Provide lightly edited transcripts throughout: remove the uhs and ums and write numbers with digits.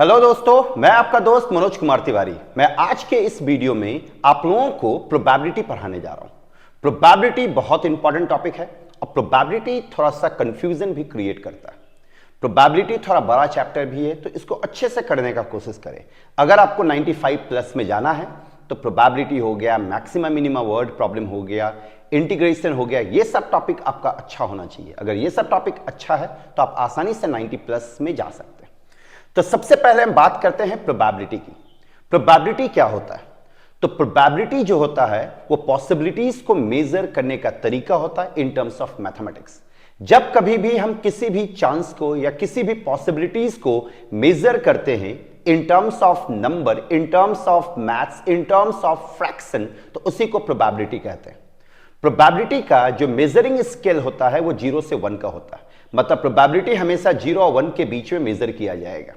Hello दोस्तों, मैं आपका दोस्त मनोज कुमार तिवारी। मैं आज के इस वीडियो में आप लोगों को प्रोबेबिलिटी पढ़ाने जा रहा हूं। प्रोबेबिलिटी बहुत इंपॉर्टेंट टॉपिक है और प्रोबेबिलिटी थोड़ा सा कंफ्यूजन भी क्रिएट करता है। प्रोबेबिलिटी थोड़ा बड़ा चैप्टर भी है, तो इसको अच्छे से करने का कोशिश करें। अगर आपको 95 प्लस में जाना है तो प्रोबेबिलिटी हो गया, मैक्सिमम मिनिमम वर्ड प्रॉब्लम हो गया, इंटीग्रेशन हो गया, ये सब टॉपिक आपका अच्छा होना चाहिए। अगर ये सब टॉपिक अच्छा है तो आप आसानी से 90 प्लस में जा सकते हैं। तो सबसे पहले हम बात करते हैं प्रोबेबिलिटी की। प्रोबेबिलिटी क्या होता है? तो प्रोबेबिलिटी जो होता है वो पॉसिबिलिटीज को मेजर करने का तरीका होता है इन टर्म्स ऑफ मैथमेटिक्स। जब कभी भी हम किसी भी चांस को या किसी भी पॉसिबिलिटीज को मेजर करते हैं in terms of number, in terms of maths, in terms of fraction, तो उसी को प्रोबेबिलिटी कहते हैं। प्रोबेबिलिटी का जो मेजरिंग स्केल होता है वो 0 से 1 का होता है। मतलब प्रोबेबिलिटी हमेशा 0 और 1 के बीच में मेजर किया जाएगा।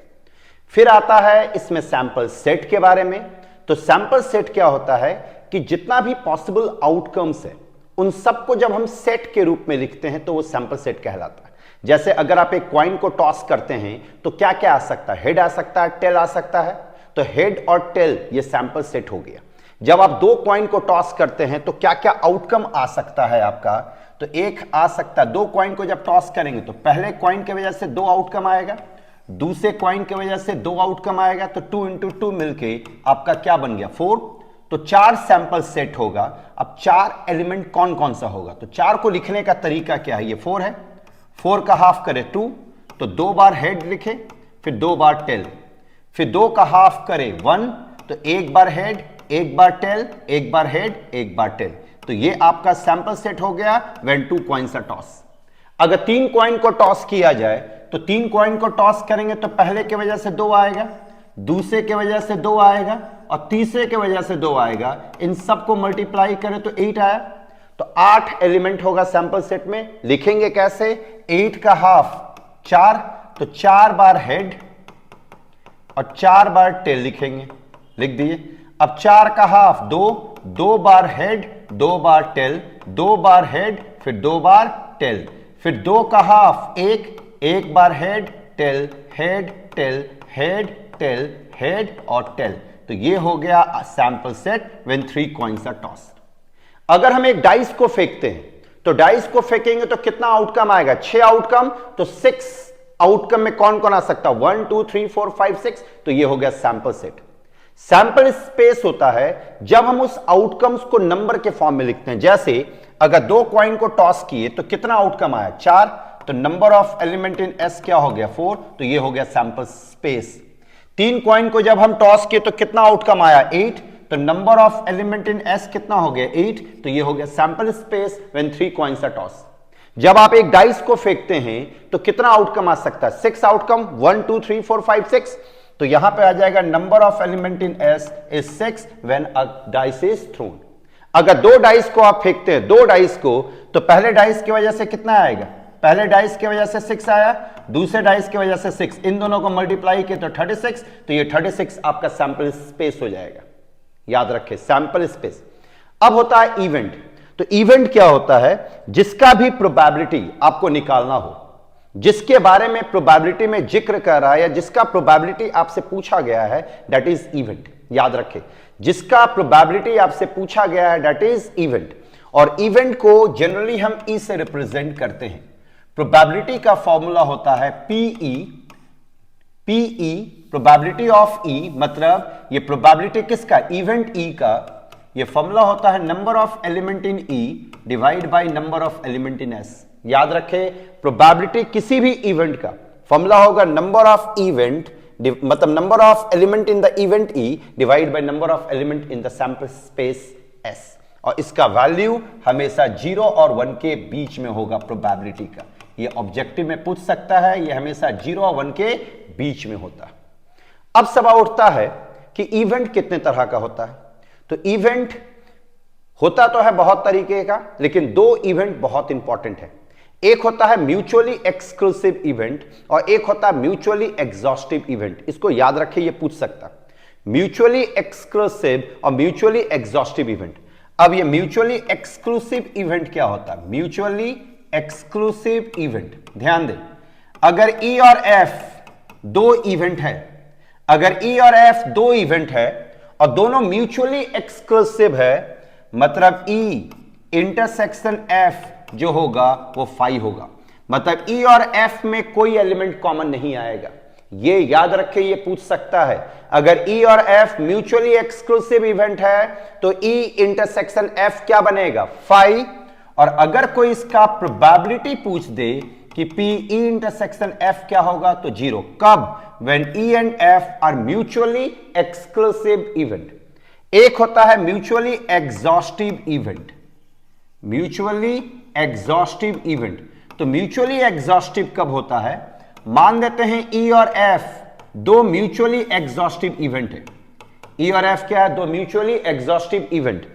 फिर आता है इसमें सैंपल सेट के बारे में। तो सैंपल सेट क्या होता है कि जितना भी पॉसिबल आउटकम्स है उन सबको जब हम सेट के रूप में लिखते हैं तो वो सैंपल सेट कहलाता है। जैसे अगर आप एक कॉइन को टॉस करते हैं तो क्या क्या आ सकता है? हेड आ सकता है, टेल आ सकता है। तो हेड और टेल ये सैंपल सेट हो गया। जब आप दो कॉइन को टॉस करते हैं तो क्या क्या आउटकम आ सकता है आपका? तो एक आ सकता है, दो कॉइन को जब टॉस करेंगे तो पहले कॉइन की वजह से दो आउटकम आएगा, दूसरे कॉइन की वजह से दो आउटकम आएगा। तो 2 इंटू 2 मिलके आपका क्या बन गया? 4। तो 4 सैंपल सेट होगा। अब 4 एलिमेंट कौन कौन सा होगा? तो 4 को लिखने का तरीका क्या है? ये 4 है, 4 का हाफ करे 2, तो 2 बार हेड लिखे, फिर 2 बार टेल, फिर 2 का हाफ करे 1, तो 1 बार हेड, 1 बार टेल, 1 बार हेड, 1 बार टेल। तो ये आपका सैंपल सेट हो गया व्हेन 2 कॉइन्स आर टॉस। अगर 3 कॉइन को टॉस किया जाए तो 3 कॉइन को टॉस करेंगे तो पहले के वजह से 2 आएगा, दूसरे के वजह से 2 आएगा और तीसरे के वजह से 2 आएगा। इन सबको मल्टीप्लाई करें तो 8 आया। तो 8 एलिमेंट होगा सैंपल सेट में। लिखेंगे कैसे? 8 का हाफ 4, तो 4 बार हेड और 4 बार टेल लिखेंगे, लिख दिए। अब 4 का हाफ 2, 2 बार हेड, 2 बार टेल, 2 बार हेड, फिर 2 बार टेल, फिर 2 का हाफ 1, 1 बार head, tail, head, tail, head, tail, head और टेल। तो ये हो गया sample set when 3 coins are tossed. अगर हम एक डाइस को फेंकते हैं तो डाइस को फेंकेंगे तो कितना आउटकम आएगा? 6 आउटकम। तो 6 आउटकम में कौन कौन आ सकता? 1 2 3 4 5 6। तो ये हो गया सैंपल सेट। सैंपल स्पेस होता है जब हम उस आउटकम्स को नंबर के फॉर्म में लिखते हैं। जैसे अगर 2 कॉइन को टॉस किए तो कितना आउटकम आया? 4। तो number of element in S क्या हो गया? 4। तो ये हो गया सैंपल स्पेस। 3 कॉइन को जब हम टॉस किए तो कितना आउटकम आया? 8। तो number of element in S कितना हो गया? 8। तो ये हो गया sample space when 3 coins are toss. जब आप एक डाइस को फेंकते हैं तो कितना आउटकम आ सकता है? 6 आउटकम, 1 2 3 4 5 6। तो यहां पे आ जाएगा number of element in S is 6 when a dice is throne. अगर 2 डाइस को आप फेंकते हैं, 2 डाइस को, तो पहले डाइस की वजह से कितना आएगा? पहले डाइस की वजह से 6 आया, दूसरे डाइस की वजह से 6। इन दोनों को मल्टीप्लाई किए तो 36। तो ये 36 आपका सैंपल स्पेस हो जाएगा। याद रखें, सैंपल स्पेस। अब होता है इवेंट। तो इवेंट क्या होता है? जिसका भी प्रोबेबिलिटी आपको निकालना हो, जिसके बारे में प्रोबेबिलिटी में जिक्र कर रहा है या जिसका प्रोबेबिलिटी आपसे पूछा गया है, दैट इज इवेंट। याद रखें, जिसका प्रोबेबिलिटी आपसे पूछा गया है दैट इज इवेंट। और इवेंट को जनरली हम ई से रिप्रेजेंट करते हैं। प्रोबेबिलिटी का फॉर्मूला होता है पीई। पीई प्रोबेबिलिटी ऑफ ई, मतलब ये प्रोबेबिलिटी किसका? इवेंट ई का। ये फॉर्मूला होता है number of element in E divide by number of element in S. याद रखें, प्रोबेबिलिटी किसी भी इवेंट का फॉर्मूला होगा नंबर ऑफ इवेंट, मतलब number of element in the event E divide by number of element in the sample space S. और इसका value हमेशा 0 और 1 के बीच में होगा प्रोबेबिलिटी का। ये ऑब्जेक्टिव में पूछ सकता है, ये हमेशा 0 और 1 के बीच में होता है। अब सवाल उठता है कि इवेंट कितने तरह का होता है? तो इवेंट होता तो है बहुत तरीके का, लेकिन 2 इवेंट बहुत इंपॉर्टेंट है। एक होता है म्यूचुअली एक्सक्लूसिव इवेंट और एक होता है म्यूचुअली एग्जॉस्टिव इवेंट। इसको याद रखिए, ये पूछ सकता। म्यूचुअली एक्सक्लूसिव और म्यूचुअली एग्जॉस्टिव इवेंट। अब ये म्यूचुअली एक्सक्लूसिव इवेंट क्या होता है? म्यूचुअली एक्सक्लूसिव इवेंट, ध्यान दें, अगर ई और एफ 2 इवेंट है, अगर ई और एफ दो इवेंट है और दोनों म्यूचुअली एक्सक्लूसिव है, मतलब ई इंटरसेक्शन एफ जो होगा वो 5 होगा, मतलब ई और एफ में कोई एलिमेंट कॉमन नहीं आएगा। ये याद रखें, ये पूछ सकता है अगर ई और एफ म्यूचुअली एक्सक्लूसिव इवेंट है तो ई इंटरसेक्शन एफ क्या बनेगा 5, और अगर कोई इसका प्रोबेबिलिटी पूछ दे कि पी ई इंटरसेक्शन एफ क्या होगा तो 0। कब? When E and F R mutually exclusive event. एक होता है mutually exhaustive event, mutually exhaustive event. तो म्यूचुअली एग्जॉस्टिव कब होता है? मान लेते हैं ई और एफ दो म्यूचुअली एग्जॉस्टिव इवेंट है। ई और एफ क्या है? दो म्यूचुअली एग्जॉस्टिव इवेंट।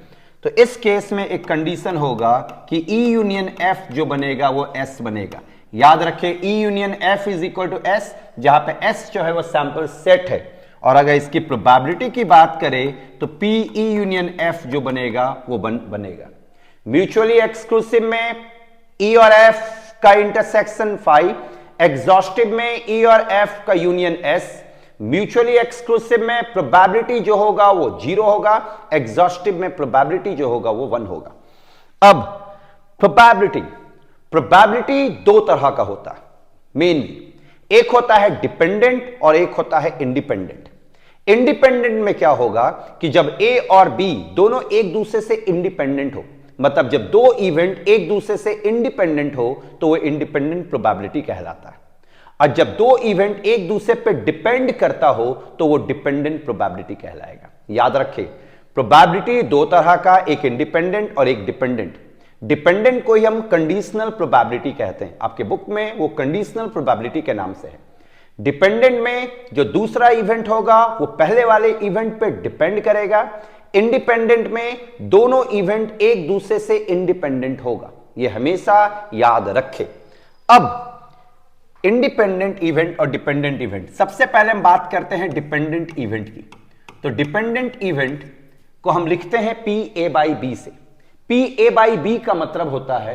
तो इस केस में एक कंडीशन होगा कि ई यूनियन एफ जो बनेगा वो एस बनेगा। याद रखें E union F is equal to S, जहां पे एस जो है वो सैंपल सेट है। और अगर इसकी प्रोबेबिलिटी की बात करें तो पी ई यूनियन एफ जो बनेगा वो बनेगा म्यूचुअली एक्सक्लूसिव में ई और एफ का इंटरसेक्शन 5, एग्जॉस्टिव में ई और एफ का यूनियन एस। म्यूचुअली एक्सक्लूसिव में प्रोबेबिलिटी जो होगा वो 0 होगा, एग्जॉस्टिव में प्रोबेबिलिटी जो होगा वो 1 होगा। अब प्रोबेबिलिटी दो तरह का होता है मेनली, एक होता है डिपेंडेंट और एक होता है इंडिपेंडेंट। इंडिपेंडेंट में क्या होगा कि जब ए और बी दोनों एक दूसरे से इंडिपेंडेंट हो, मतलब जब दो इवेंट एक दूसरे से इंडिपेंडेंट हो तो वो इंडिपेंडेंट प्रोबेबिलिटी कहलाता है। और जब दो इवेंट एक दूसरे पे डिपेंड करता हो तो वो डिपेंडेंट प्रोबेबिलिटी कहलाएगा। याद रखें, प्रोबेबिलिटी दो तरह का, एक इंडिपेंडेंट और एक डिपेंडेंट। डिपेंडेंट को ही हम कंडीशनल प्रोबेबिलिटी कहते हैं, आपके बुक में वो कंडीशनल प्रोबेबिलिटी के नाम से है। डिपेंडेंट में जो दूसरा इवेंट होगा वो पहले वाले इवेंट पे डिपेंड करेगा। इंडिपेंडेंट में दोनों इवेंट एक दूसरे से इंडिपेंडेंट होगा, ये हमेशा याद रखें। अब इंडिपेंडेंट इवेंट और डिपेंडेंट इवेंट, सबसे पहले हम बात करते हैं डिपेंडेंट इवेंट की। तो डिपेंडेंट इवेंट को हम लिखते हैं पी ए बाई बी से। पी ए बाई बी का मतलब होता है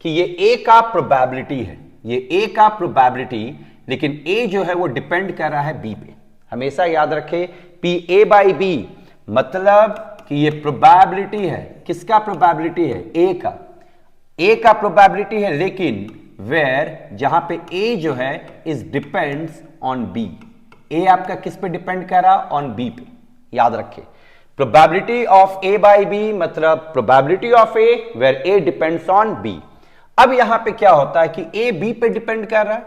कि ये ए का प्रोबेबिलिटी है, ये ए का प्रोबेबिलिटी, लेकिन ए जो है वो डिपेंड कर रहा है बी पे। हमेशा याद रखें, पी ए बाई बी मतलब कि ये प्रोबेबिलिटी है, किसका प्रोबेबिलिटी है? ए का। ए का प्रोबेबिलिटी है, लेकिन वेयर जहां पे ए जो है इज डिपेंड्स ऑन बी। ए आपका किस पे डिपेंड कर रहा? ऑन बी पे। याद रखें, probability of A by B मतलब probability of A where A depends on B. अब यहां पे क्या होता है कि ए बी पे डिपेंड कर रहा है,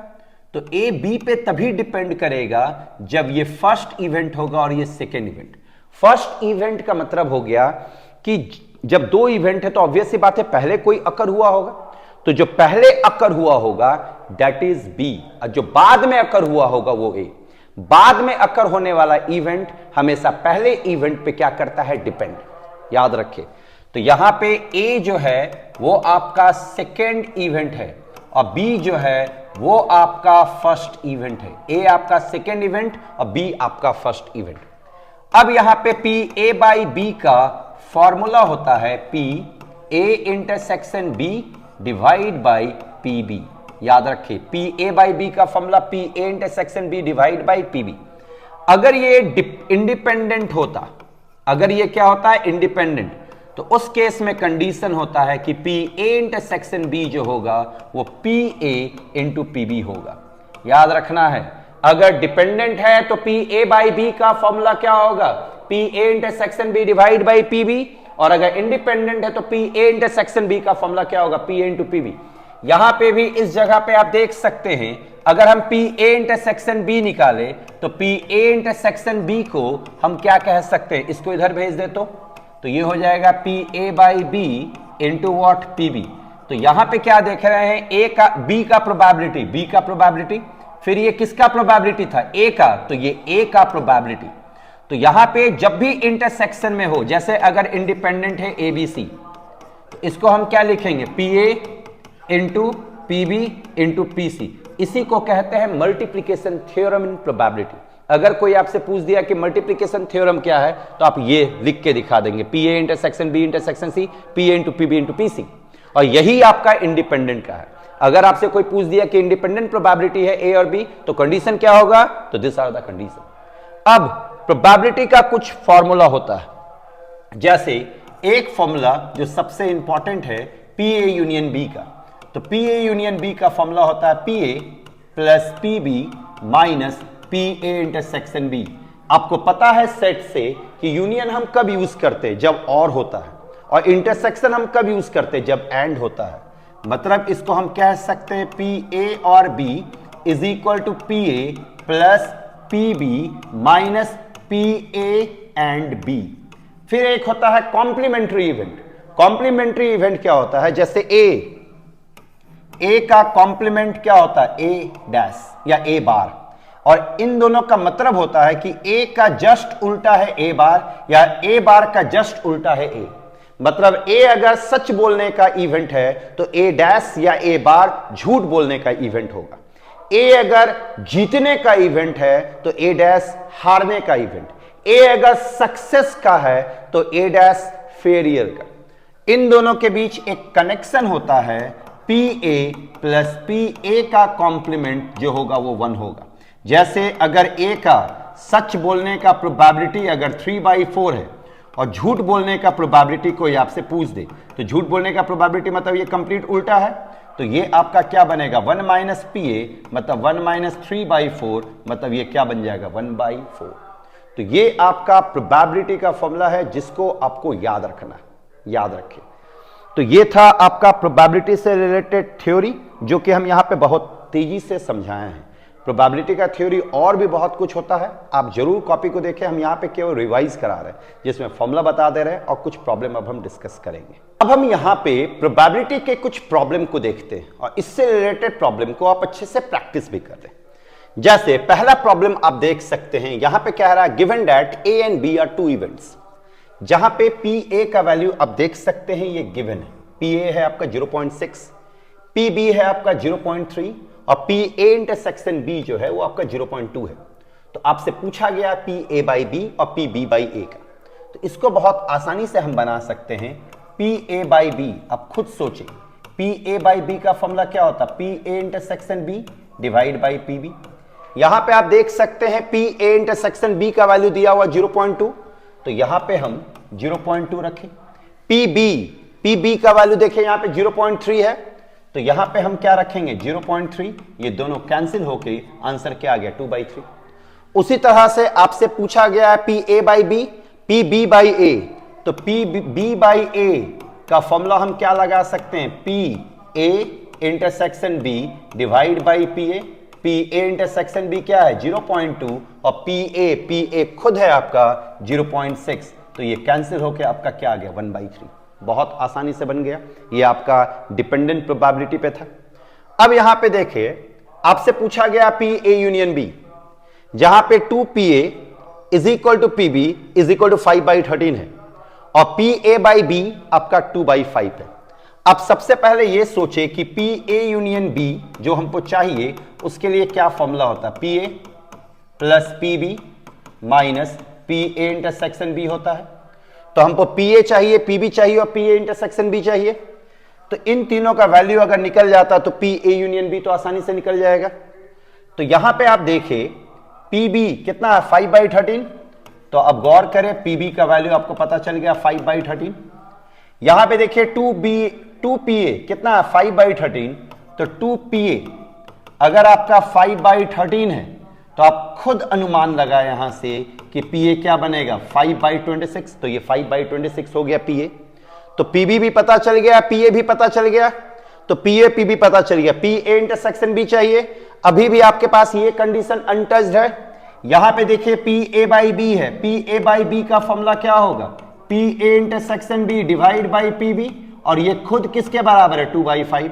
तो ए बी पे तभी डिपेंड करेगा जब ये फर्स्ट इवेंट होगा और ये सेकेंड इवेंट। फर्स्ट इवेंट का मतलब हो गया कि जब दो इवेंट है तो ऑब्वियस सी बात है पहले कोई अकर हुआ होगा, तो जो पहले अकर हुआ होगा दैट इज बी, और जो बाद में अकर हुआ होगा वो ए। बाद में अकर होने वाला इवेंट हमेशा पहले इवेंट पे क्या करता है? डिपेंड। याद रखें, तो यहां पे ए जो है वो आपका सेकेंड इवेंट है और बी जो है वो आपका फर्स्ट इवेंट है। ए आपका सेकेंड इवेंट और बी आपका फर्स्ट इवेंट। अब यहां पे पी ए बाई बी का फॉर्मूला होता है P A intersection B divide by P B. याद रखिए, पी ए बाई बी का formula P A intersection B divide by P B. अगर ये इंडिपेंडेंट होता, अगर ये क्या होता है? इंडिपेंडेंट, तो उस केस में कंडीशन होता है कि पी ए इंटरसेक्शन बी जो होगा वो P A into P B होगा। याद रखना है, अगर डिपेंडेंट है तो पी ए बाई बी का फॉर्मूला क्या होगा? P A intersection B divide by P B. और अगर इंडिपेंडेंट है तो पी ए इंटरसेक्शन बी का फॉर्मूला क्या होगा? P A into P B. यहां पे भी इस जगह पे आप देख सकते हैं, अगर हम पी ए इंटरसेक्शन बी निकाले तो पी ए इंटरसेक्शन बी को हम क्या कह सकते हैं? इसको इधर भेज दे तो ये हो जाएगा P A by B into what? P B. तो यहां पे क्या देख रहे हैं? ए का, बी का प्रोबेबिलिटी, बी का प्रोबेबिलिटी, फिर ये किसका प्रोबेबिलिटी था? ए का, तो ये ए का प्रोबेबिलिटी। तो यहां पे जब भी इंटरसेक्शन में हो, जैसे अगर इंडिपेंडेंट है ए बी सी, तो इसको हम क्या लिखेंगे? P A into P B into P C. इसी को कहते हैं मल्टीप्लीकेशन थ्योरम इन प्रोबेबिलिटी। अगर कोई आपसे पूछ दिया कि मल्टीप्लीकेशन थ्योरम क्या है, तो आप ये लिख के दिखा देंगे, P A intersection B intersection C, P A into P B into P C. और यही आपका इंडिपेंडेंट का है। अगर आपसे कोई पूछ दिया कि इंडिपेंडेंट प्रोबेबिलिटी है ए और बी, तो कंडीशन क्या होगा? तो दिस आर द कंडीशन। अब प्रोबेबिलिटी का कुछ फॉर्मूला होता है, जैसे एक फॉर्मूला जो सबसे इंपॉर्टेंट है पी ए यूनियन बी का, तो पी ए यूनियन बी का फॉर्मूला होता है P A plus P B minus P A intersection B. आपको पता है सेट से कि यूनियन हम कब यूज करते हैं, जब और होता है, और इंटरसेक्शन हम कब यूज करते हैं, जब एंड होता है। मतलब इसको हम कह सकते हैं पी ए और B is equal to P A plus P B minus P A and B. फिर एक होता है कॉम्प्लीमेंट्री इवेंट। कॉम्प्लीमेंट्री इवेंट क्या होता है, जैसे ए का कॉम्प्लीमेंट क्या होता है, ए डैश या ए बार, और इन दोनों का मतलब होता है कि ए का जस्ट उल्टा है ए बार, या ए बार का जस्ट उल्टा है ए। मतलब ए अगर सच बोलने का इवेंट है तो ए डैश या ए बार झूठ बोलने का इवेंट होगा। ए अगर जीतने का इवेंट है तो ए डैश हारने का इवेंट। ए अगर सक्सेस का है तो ए डैश फेलियर का। इन दोनों के बीच एक कनेक्शन होता है, P A plus P A का कॉम्प्लीमेंट जो होगा वो 1 होगा। जैसे अगर ए का सच बोलने का प्रोबेबिलिटी अगर 3/4 है और झूठ बोलने का प्रोबेबिलिटी कोई आपसे पूछ दे, तो झूठ बोलने का प्रोबेबिलिटी मतलब ये कंप्लीट उल्टा है, तो ये आपका क्या बनेगा 1 माइनस पी ए, मतलब 1 माइनस 3/4, मतलब ये क्या बन जाएगा 1/4। तो ये आपका प्रोबेबिलिटी का फॉर्मूला है जिसको आपको याद रखना है, याद रखें। तो ये था आपका प्रोबेबिलिटी से रिलेटेड थ्योरी, जो कि हम यहां पे बहुत तेजी से समझाए हैं। प्रोबेबिलिटी का थ्योरी और भी बहुत कुछ होता है, आप जरूर कॉपी को देखें। हम यहाँ पे केवल रिवाइज करा रहे हैं, जिसमें फॉर्मूला बता दे रहे हैं और कुछ प्रॉब्लम अब हम डिस्कस करेंगे। अब हम यहाँ पे प्रोबेबिलिटी के कुछ प्रॉब्लम को देखते हैं और इससे रिलेटेड प्रॉब्लम को आप अच्छे से प्रैक्टिस भी कर रहे हैं। जैसे पहला प्रॉब्लम आप देख सकते हैं, यहां पे कह रहा है given that A and B are 2 events. जहां पे पी ए का वैल्यू आप देख सकते हैं ये गिवन है, पी ए है आपका 0.6, पी बी है आपका 0.3 और पी ए इंटरसेक्शन बी जो है वो आपका 0.2 है। तो आपसे पूछा गया पी ए बाई बी और पी बी बाई ए का, तो इसको बहुत आसानी से हम बना सकते हैं पी ए बाई बी। अब खुद सोचें, पी ए बाई बी का फॉर्मूला क्या होता है, P A intersection B divide by P B. यहां पे आप देख सकते हैं पी ए इंटरसेक्शन बी का वैल्यू दिया हुआ 0.2, तो यहां पे हम 0.2 रखें। पी बी का वैल्यू देखें यहां पे 0.3 है, तो यहां पे हम क्या रखेंगे 0.3, ये दोनों कैंसिल होके आंसर क्या आ गया 2/3। उसी तरह से आपसे पूछा गया है P A by B, P B by A, तो पी बी बाई ए का फॉर्मूला हम क्या लगा सकते हैं, P A intersection B divide by P A. P A intersection B क्या है 0.2 और पी ए खुद है आपका 0.6, तो ये कैंसिल होके आपका क्या आ गया 1/3। बहुत आसानी से बन गया, ये आपका डिपेंडेंट प्रोबेबिलिटी पे था। अब यहां पे देखिए आपसे पूछा गया पी ए यूनियन बी, जहां पे 2 PA is equal to P B is equal to 5/13 है और पी ए बाई बी आपका 2/5 है। अब सबसे पहले ये सोचे कि पी ए यूनियन बी जो हमको चाहिए उसके लिए क्या फॉर्मूला होता है, P A plus P B minus P A intersection B होता है। तो हमको पी ए चाहिए, पी बी चाहिए और पी ए इंटरसेक्शन बी चाहिए। तो इन तीनों का वैल्यू अगर निकल जाता तो पी ए यूनियन बी तो आसानी से निकल जाएगा। तो यहां पे आप देखें पी बी कितना है 5/13, तो अब गौर करें पी बी का वैल्यू आपको पता चल गया 5/13। यहां पे देखिए 2PA कितना है 5/13, तो 2PA अगर आपका 5/13 है तो आप खुद अनुमान लगा यहां से कि PA क्या बनेगा 5/26, तो ये 5/26 हो गया PA। तो PB भी पता चल गया, PA भी पता चल गया, तो PA PB पता चल गया। PA इंटरसेक्शन भी चाहिए, अभी भी आपके पास ये कंडीशन अनटच्ड है। यहां पे देखिए PA बाई B है, PA बाई B का फॉर्मूला क्या होगा, PA intersection B divide by PB, और ये खुद किसके बराबर है 2/5।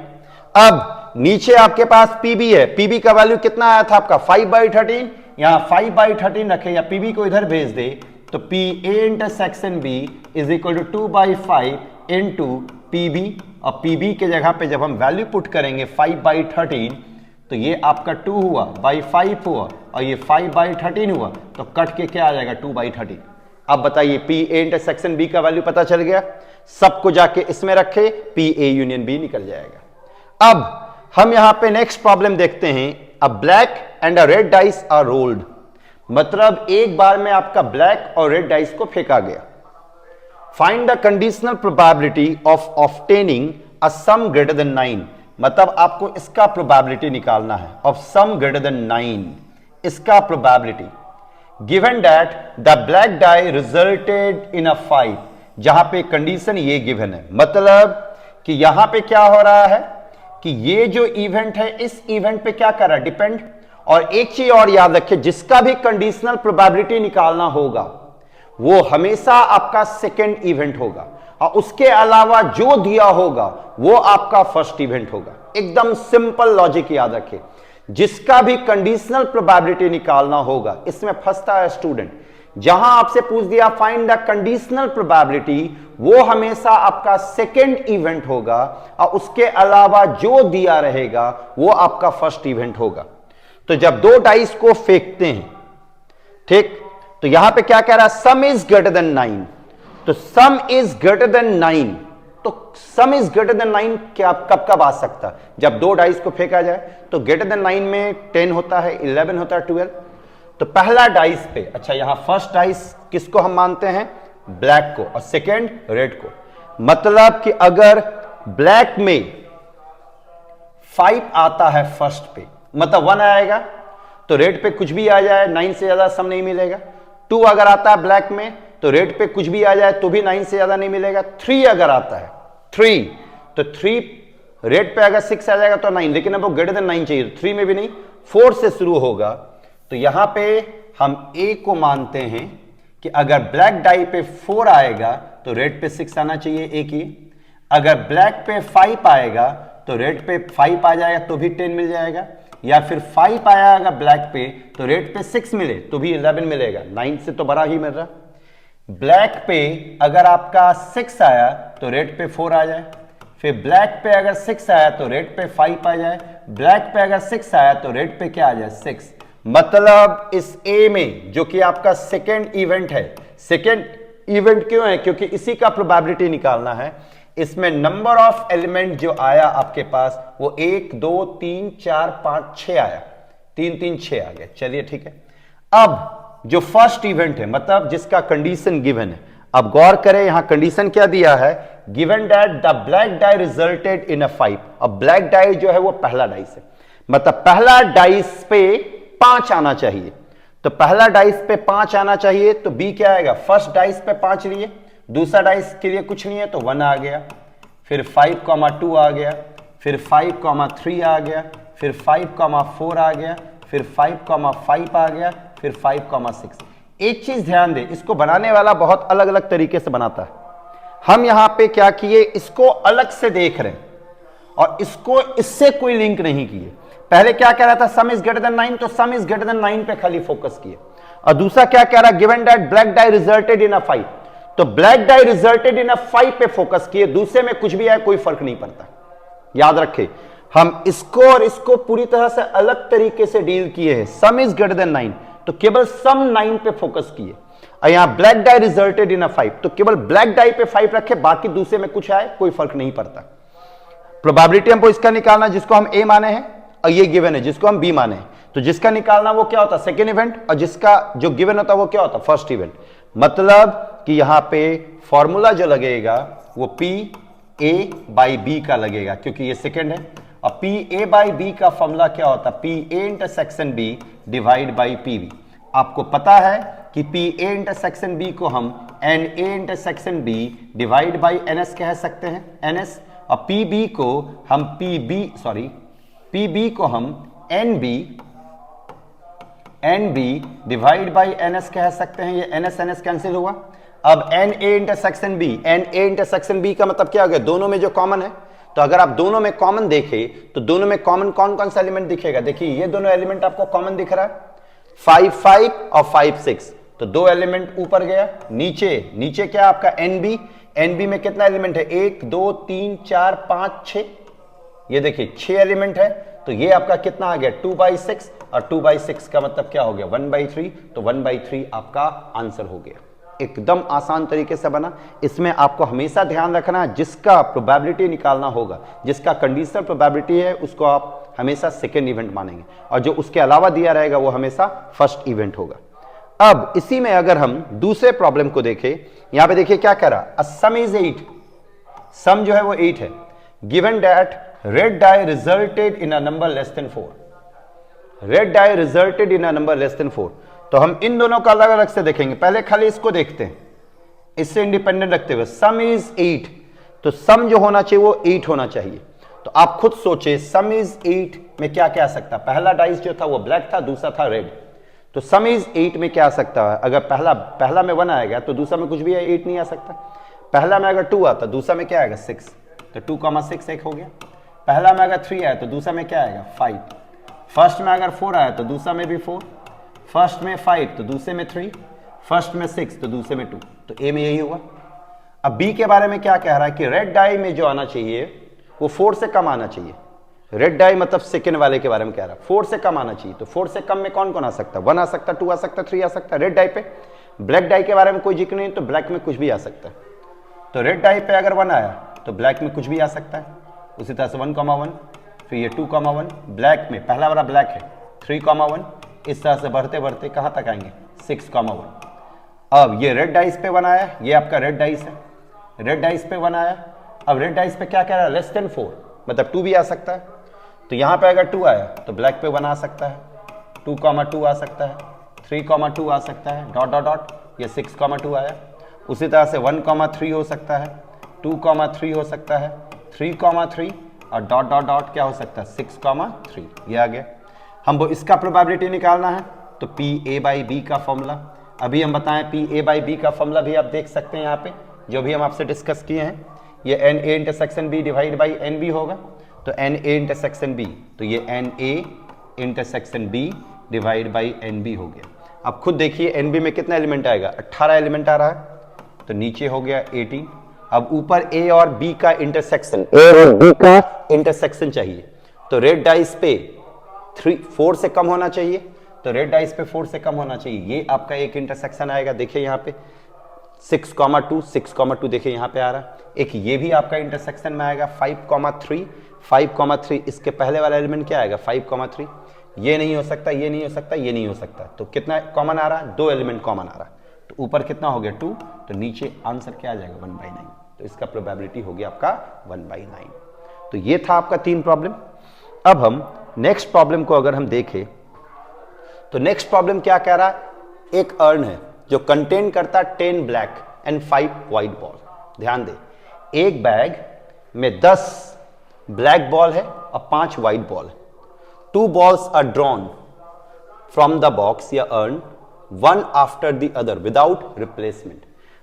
अब नीचे आपके पास PB है, PB का वैल्यू कितना आया था आपका 5/13, यहां 5/13 रखे या PB को इधर भेज दे, तो PA intersection B is equal to 2/5 into PB, और PB के जगह पे जब हम वैल्यू पुट करेंगे 5/13, तो ये आपका 2 हुआ बाई 5 हुआ और ये 5/13 हुआ, तो कट के क्या आ जाएगा 2/13। अब बताइए PA इंटरसेक्शन B का वैल्यू पता चल गया, सबको जाके इसमें रखे, PA यूनियन B निकल जाएगा। अब हम यहां पे नेक्स्ट प्रॉब्लम देखते हैं, a black and a red dice are rolled. मतलब एक बार में आपका ब्लैक और रेड डाइस को फेंका गया। Find the conditional probability of obtaining a some greater than 9, मतलब आपको इसका प्रोबेबिलिटी निकालना है ऑफ सम ग्रेटर देन 9, इसका probability given that the black die resulted in a 5, जहां पे कंडीशन ये गिवन है, मतलब कि यहां पे क्या हो रहा है कि ये जो इवेंट है इस इवेंट पे क्या कर रहा है, डिपेंड। और एक चीज और याद रखिए, जिसका भी कंडीशनल प्रोबेबिलिटी निकालना होगा वो हमेशा आपका सेकेंड इवेंट होगा, और उसके अलावा जो दिया होगा वो आपका फर्स्ट इवेंट होगा। एकदम सिंपल लॉजिक याद रखिए, जिसका भी कंडीशनल प्रोबेबिलिटी निकालना होगा, इसमें फंसता है स्टूडेंट। जहां आपसे पूछ दिया फाइंड द कंडीशनल प्रोबेबिलिटी, वो हमेशा आपका सेकेंड इवेंट होगा, और उसके अलावा जो दिया रहेगा वो आपका फर्स्ट इवेंट होगा। तो जब दो डाइस को फेंकते हैं, ठीक, तो यहां पे क्या कह रहा है, सम इज ग्रेटर देन 9, तो सम इज ग्रेटर देन 9, तो सम इज ग्रेटर देन 9 क्या कब कब आ सकता है, जब दो डाइस को फेंका जाए। तो ग्रेटर देन 9 में 10 होता है, 11 होता है, 12। तो पहला डाइस पे, अच्छा यहां फर्स्ट डाइस किसको हम मानते हैं, ब्लैक को, और सेकेंड रेड को। मतलब कि अगर ब्लैक में 5 आता है फर्स्ट पे, मतलब 1 आएगा, तो रेड पे कुछ भी आ जाए 9 से ज्यादा सम नहीं मिलेगा। 2 अगर आता है ब्लैक में, तो रेड पे कुछ भी आ जाए तो भी 9 से ज्यादा नहीं मिलेगा। 3 अगर आता है, 3, तो 3 रेड पे अगर 6 आ जाएगा तो 9, लेकिन अब वो ग्रेटर देन 9 चाहिए, 3 में भी नहीं, 4 से शुरू होगा। तो यहां पे हम ए को मानते हैं कि अगर ब्लैक डाई पे 4 आएगा तो रेड पे 6 आना चाहिए, ए की। अगर ब्लैक पे 5 आएगा तो रेड पे 5 आ जाएगा तो भी 10 मिल जाएगा, या फिर 5 आया अगर ब्लैक पे तो रेड पे 6 मिले तो भी 11 मिलेगा, 9 से तो बड़ा ही मिल रहा। ब्लैक पे अगर आपका 6 आया तो रेड पे 4 आ जाए, फिर ब्लैक पे अगर 6 आया तो रेड पे 5 आ जाए, ब्लैक पे अगर 6 आया तो रेड पे क्या आ जाए, 6। मतलब इस ए में जो कि आपका सेकेंड इवेंट है, सेकेंड इवेंट क्यों है, क्योंकि इसी का प्रोबेबिलिटी निकालना है। इसमें नंबर ऑफ एलिमेंट जो आया आपके पास वो 1 2 3 4 5 6 आया, 3 3 6 आ गया। चलिए ठीक है, अब जो फर्स्ट इवेंट है, मतलब जिसका कंडीशन गिवन है, अब गौर करें यहां कंडीशन क्या दिया है, given that the black die resulted in a 5। अब ब्लैक डाई जो है वो पहला डाइस है, मतलब पहला डाइस पे 5 आना चाहिए, तो पहला डाइस पे 5 आना चाहिए, तो बी क्या आएगा, फर्स्ट डाइस पे 5 लिए, दूसरा डाइस के लिए कुछ नहीं है तो 1 आ गया, फिर 5,2 आ गया, फिर 5,3 आ गया, फिर 5,4 आ गया, फिर 5,5 आ गया, फिर 5,6। एक चीज ध्यान दे, इसको बनाने वाला बहुत अलग अलग तरीके से बनाता है। हम यहां पे क्या किए, इसको अलग से देख रहे हैं और इसको इससे कोई लिंक नहीं किए। पहले क्या कह रहा था, सम इज ग्रेटर देन 9, तो सम इज ग्रेटर देन 9 पे खाली फोकस किए। और दूसरा क्या कह रहा, given that black die resulted in a 5, तो black die resulted in a 5 पे फोकस किए, दूसरे में कुछ भी आए कोई फर्क नहीं पड़ता। याद रखें, हम इसको और इसको पूरी तरह से अलग तरीके से डील किए हैं। सम इज ग्रेटर देन 9, तो केवल सम 9 पे फोकस किए, और यहां black die resulted in a 5, तो केवल ब्लैक डाई पे 5 रखे, बाकी दूसरे में कुछ आए कोई फर्क नहीं पड़ता। प्रोबेबिलिटी हमको इसका निकालना जिसको हम ए माने हैं, और ये गिवन है जिसको हम बी माने हैं। तो जिसका निकालना वो क्या होता है, सेकेंड इवेंट, और जिसका जो गिवन होता है वो क्या होता है, फर्स्ट इवेंट। मतलब कि यहां पे फॉर्मूला जो लगेगा वो पी ए बाई बी का लगेगा, क्योंकि ये सेकेंड है। और पी ए बाई बी का फॉर्मूला क्या होता है, P A intersection B divide by P B. आपको पता है कि पी ए इंटरसेक्शन बी को हम N A intersection B divide by N S कह सकते हैं, एन एस। और पी बी को हम पी बी को हम N B divide by N S कह सकते हैं। ये एन एस कैंसिल हुआ। अब एन ए इंटरसेक्शन बी का मतलब क्या हो गया, दोनों में जो कॉमन है। तो अगर आप दोनों में कॉमन देखें तो दोनों में कॉमन कौन कौन सा एलिमेंट दिखेगा, देखिए ये दोनों एलिमेंट आपको कॉमन दिख रहा है, 5 5 और 5 6, तो 2 एलिमेंट ऊपर गया। नीचे क्या आपका एन बी में कितना एलिमेंट है, 1 2 3 4 5 6, ये देखिए 6 एलिमेंट है। तो ये आपका कितना आ गया, 2/6, और 2/6 का मतलब क्या हो गया, 1/3, तो 1/3 आपका आंसर हो गया। एकदम आसान तरीके से बना। इसमें आपको हमेशा ध्यान रखना है, जिसका प्रोबेबिलिटी निकालना होगा, जिसका कंडीशनल प्रोबेबिलिटी है, उसको आप हमेशा सेकेंड इवेंट मानेंगे, और जो उसके अलावा दिया रहेगा वो हमेशा फर्स्ट इवेंट होगा। अब इसी में अगर हम दूसरे प्रॉब्लम को देखें, यहां पे देखिए क्या कह रहा, सम इज 8, सम जो है वो 8 है, given that red die resulted in a number less than 4, red die resulted in a number less than 4। तो हम इन दोनों का अलग अलग से देखेंगे, पहले खाली इसको देखते हैं, इससे इंडिपेंडेंट रखते हुए। सम इज 8, तो सम जो होना चाहिए वो 8 होना चाहिए। तो आप खुद सोचे सम इज 8 में क्या क्या आ सकता, पहला डाइस जो था वो ब्लैक था, दूसरा था रेड, तो सम इज 8 में क्या आ सकता है, अगर पहला में 1 आएगा तो दूसरा में कुछ भी 8 नहीं आ सकता। पहला में अगर 2 आता, दूसरा में क्या आएगा 6, तो 2,6 एक हो गया। पहला में अगर 3 आया तो दूसरा में क्या आएगा 5, फर्स्ट में अगर 4 आया तो दूसरा में भी 4, फर्स्ट में 5 तो दूसरे में 3, फर्स्ट में 6 तो दूसरे में 2, तो ए में यही हुआ। अब बी के बारे में क्या कह रहा है कि रेड डाई में जो आना चाहिए वो 4 से कम आना चाहिए। रेड डाई मतलब सेकेंड वाले के बारे में कह रहा है, 4 से कम आना चाहिए। तो 4 से कम में कौन कौन आ सकता है, 1 आ सकता है, 2 आ सकता है, 3 आ सकता है रेड डाई पे। ब्लैक डाई के बारे में कोई जिक्र नहीं, तो ब्लैक में कुछ भी आ सकता है। तो रेड डाई पे अगर 1 आया तो ब्लैक में कुछ भी आ सकता है। उसी तरह से 1,1, फिर ये 2,1, ब्लैक में पहला वाला ब्लैक है 3,1, इस तरह से बढ़ते बढ़ते कहां तक आएंगे 6,1। अब ये रेड डाइस पे 1 आया, ये आपका रेड डाइस है, रेड डाइस पे 1 आया। अब रेड डाइस पे क्या कह रहा है, लेस देन 4, मतलब 2 भी आ सकता है। तो यहां पे अगर 2 आया तो ब्लैक पे 1 आ सकता है, 2,2 आ सकता है, 3,2 आ सकता है, डॉट डॉट डॉट, ये 6,2 आया। उसी तरह से 1,3 हो सकता है, 2,3 हो सकता है, 3,3 और डॉट डॉट डॉट क्या हो सकता है 6,3, ये आ गया। हमको इसका प्रोबेबिलिटी निकालना है, तो पी ए बाई बी का फॉर्मूला अभी हम बताएं, पी ए बाई बी का फॉर्मूला भी आप देख सकते हैं यहाँ पे, जो भी हम आपसे डिस्कस किए हैं। ये N A intersection B divide by N B होगा, तो एन ए इंटरसेक्शन बी, तो ये N A intersection B divide by N B हो गया। अब खुद देखिए एन बी में कितना एलिमेंट आएगा, 18 एलिमेंट आ रहा है, तो नीचे हो गया 18। अब ऊपर ए और बी का इंटरसेक्शन, ए और बी का इंटरसेक्शन चाहिए, तो रेड डाइस पे 4 से कम होना चाहिए, तो रेड डाइस पे 4 से कम होना चाहिए। ये आपका एक इंटरसेक्शन आएगा, देखिए यहाँ पे 6,2 देखिए यहाँ पे आ रहा है। एक ये भी आपका इंटरसेक्शन में आएगा 5,3, इसके पहले वाला एलिमेंट क्या आएगा 5,3। ये नहीं हो सकता, ये नहीं हो सकता, ये नहीं हो सकता, तो कितना कॉमन आ रहा है, 2 एलिमेंट कॉमन आ रहा है, तो ऊपर कितना हो गया 2, तो नीचे आंसर क्या आ जाएगा 1/9, तो इसका प्रोबेबिलिटी हो गया आपका 1/9। तो ये था आपका 3 प्रॉब्लम। अब हम नेक्स्ट प्रॉब्लम को अगर हम देखें, तो नेक्स्ट प्रॉब्लम क्या कह रहा है, एक अर्न है जो कंटेन करता 10 ब्लैक एंड 5 व्हाइट बॉल। ध्यान दे, एक बैग में 10 ब्लैक बॉल है और 5 व्हाइट बॉल है। 2 balls are drawn from the box या urn, one after the other without replacement.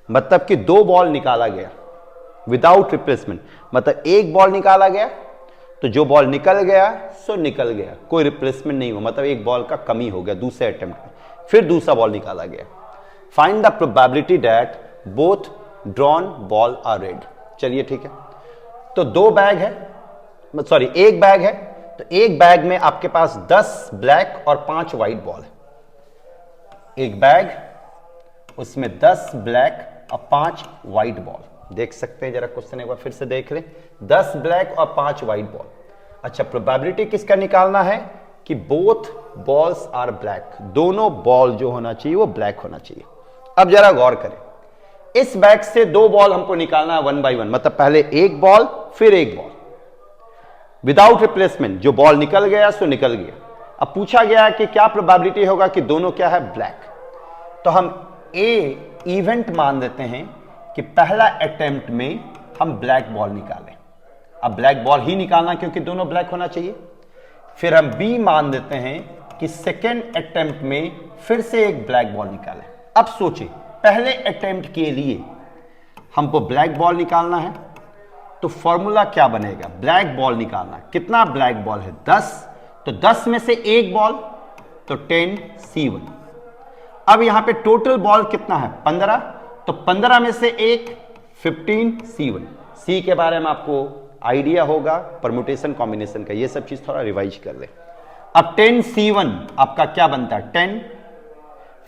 मतलब कि 2 बॉल निकाला गया विदाउट रिप्लेसमेंट, मतलब एक बॉल निकाला गया, तो जो बॉल निकल गया सो निकल गया, कोई रिप्लेसमेंट नहीं हुआ, मतलब एक बॉल का कमी हो गया दूसरे अटेम्प्ट में, फिर दूसरा बॉल निकाला गया। Find the probability that both drawn ball are red. चलिए ठीक है, तो 2 बैग है, सॉरी एक बैग है, तो एक बैग में आपके पास 10 ब्लैक और 5 व्हाइट बॉल है। एक बैग, उसमें 10 ब्लैक और 5 व्हाइट बॉल। देख सकते हैं, जरा क्वेश्चन एक बार फिर से देख लें, 10 ब्लैक और 5 व्हाइट बॉल। अच्छा, प्रोबेबिलिटी किसका निकालना है कि बोथ बॉल्स आर ब्लैक, दोनों बॉल जो होना चाहिए वो ब्लैक होना चाहिए। अब जरा गौर करें, इस बैग से 2 बॉल हमको निकालना है 1 by 1, मतलब पहले एक बॉल फिर एक बॉल विदाउट रिप्लेसमेंट, जो बॉल निकल गया सो निकल गया। अब पूछा गया कि क्या प्रोबेबिलिटी होगा कि दोनों क्या है ब्लैक, तो हम ए इवेंट मान देते हैं कि पहला अटेम्प्ट में हम ब्लैक बॉल निकालें। अब ब्लैक बॉल ही निकालना क्योंकि दोनों ब्लैक होना चाहिए। फिर हम बी मान देते हैं कि सेकेंड अटेम्प्ट में फिर से एक ब्लैक बॉल निकालें। अब सोचिए, पहले अटेम्प्ट के लिए हमको ब्लैक बॉल निकालना है, तो फॉर्मूला क्या बनेगा, ब्लैक बॉल निकालना है। कितना ब्लैक बॉल है 10, तो 10 में से एक बॉल तो 10C1। अब यहां पे टोटल बॉल कितना है 15, तो 15 में से एक 15C1। सी के बारे में आपको आइडिया होगा, परमुटेशन कॉम्बिनेशन का, ये सब चीज थोड़ा रिवाइज कर ले। अब 10C1 आपका क्या बनता है 10,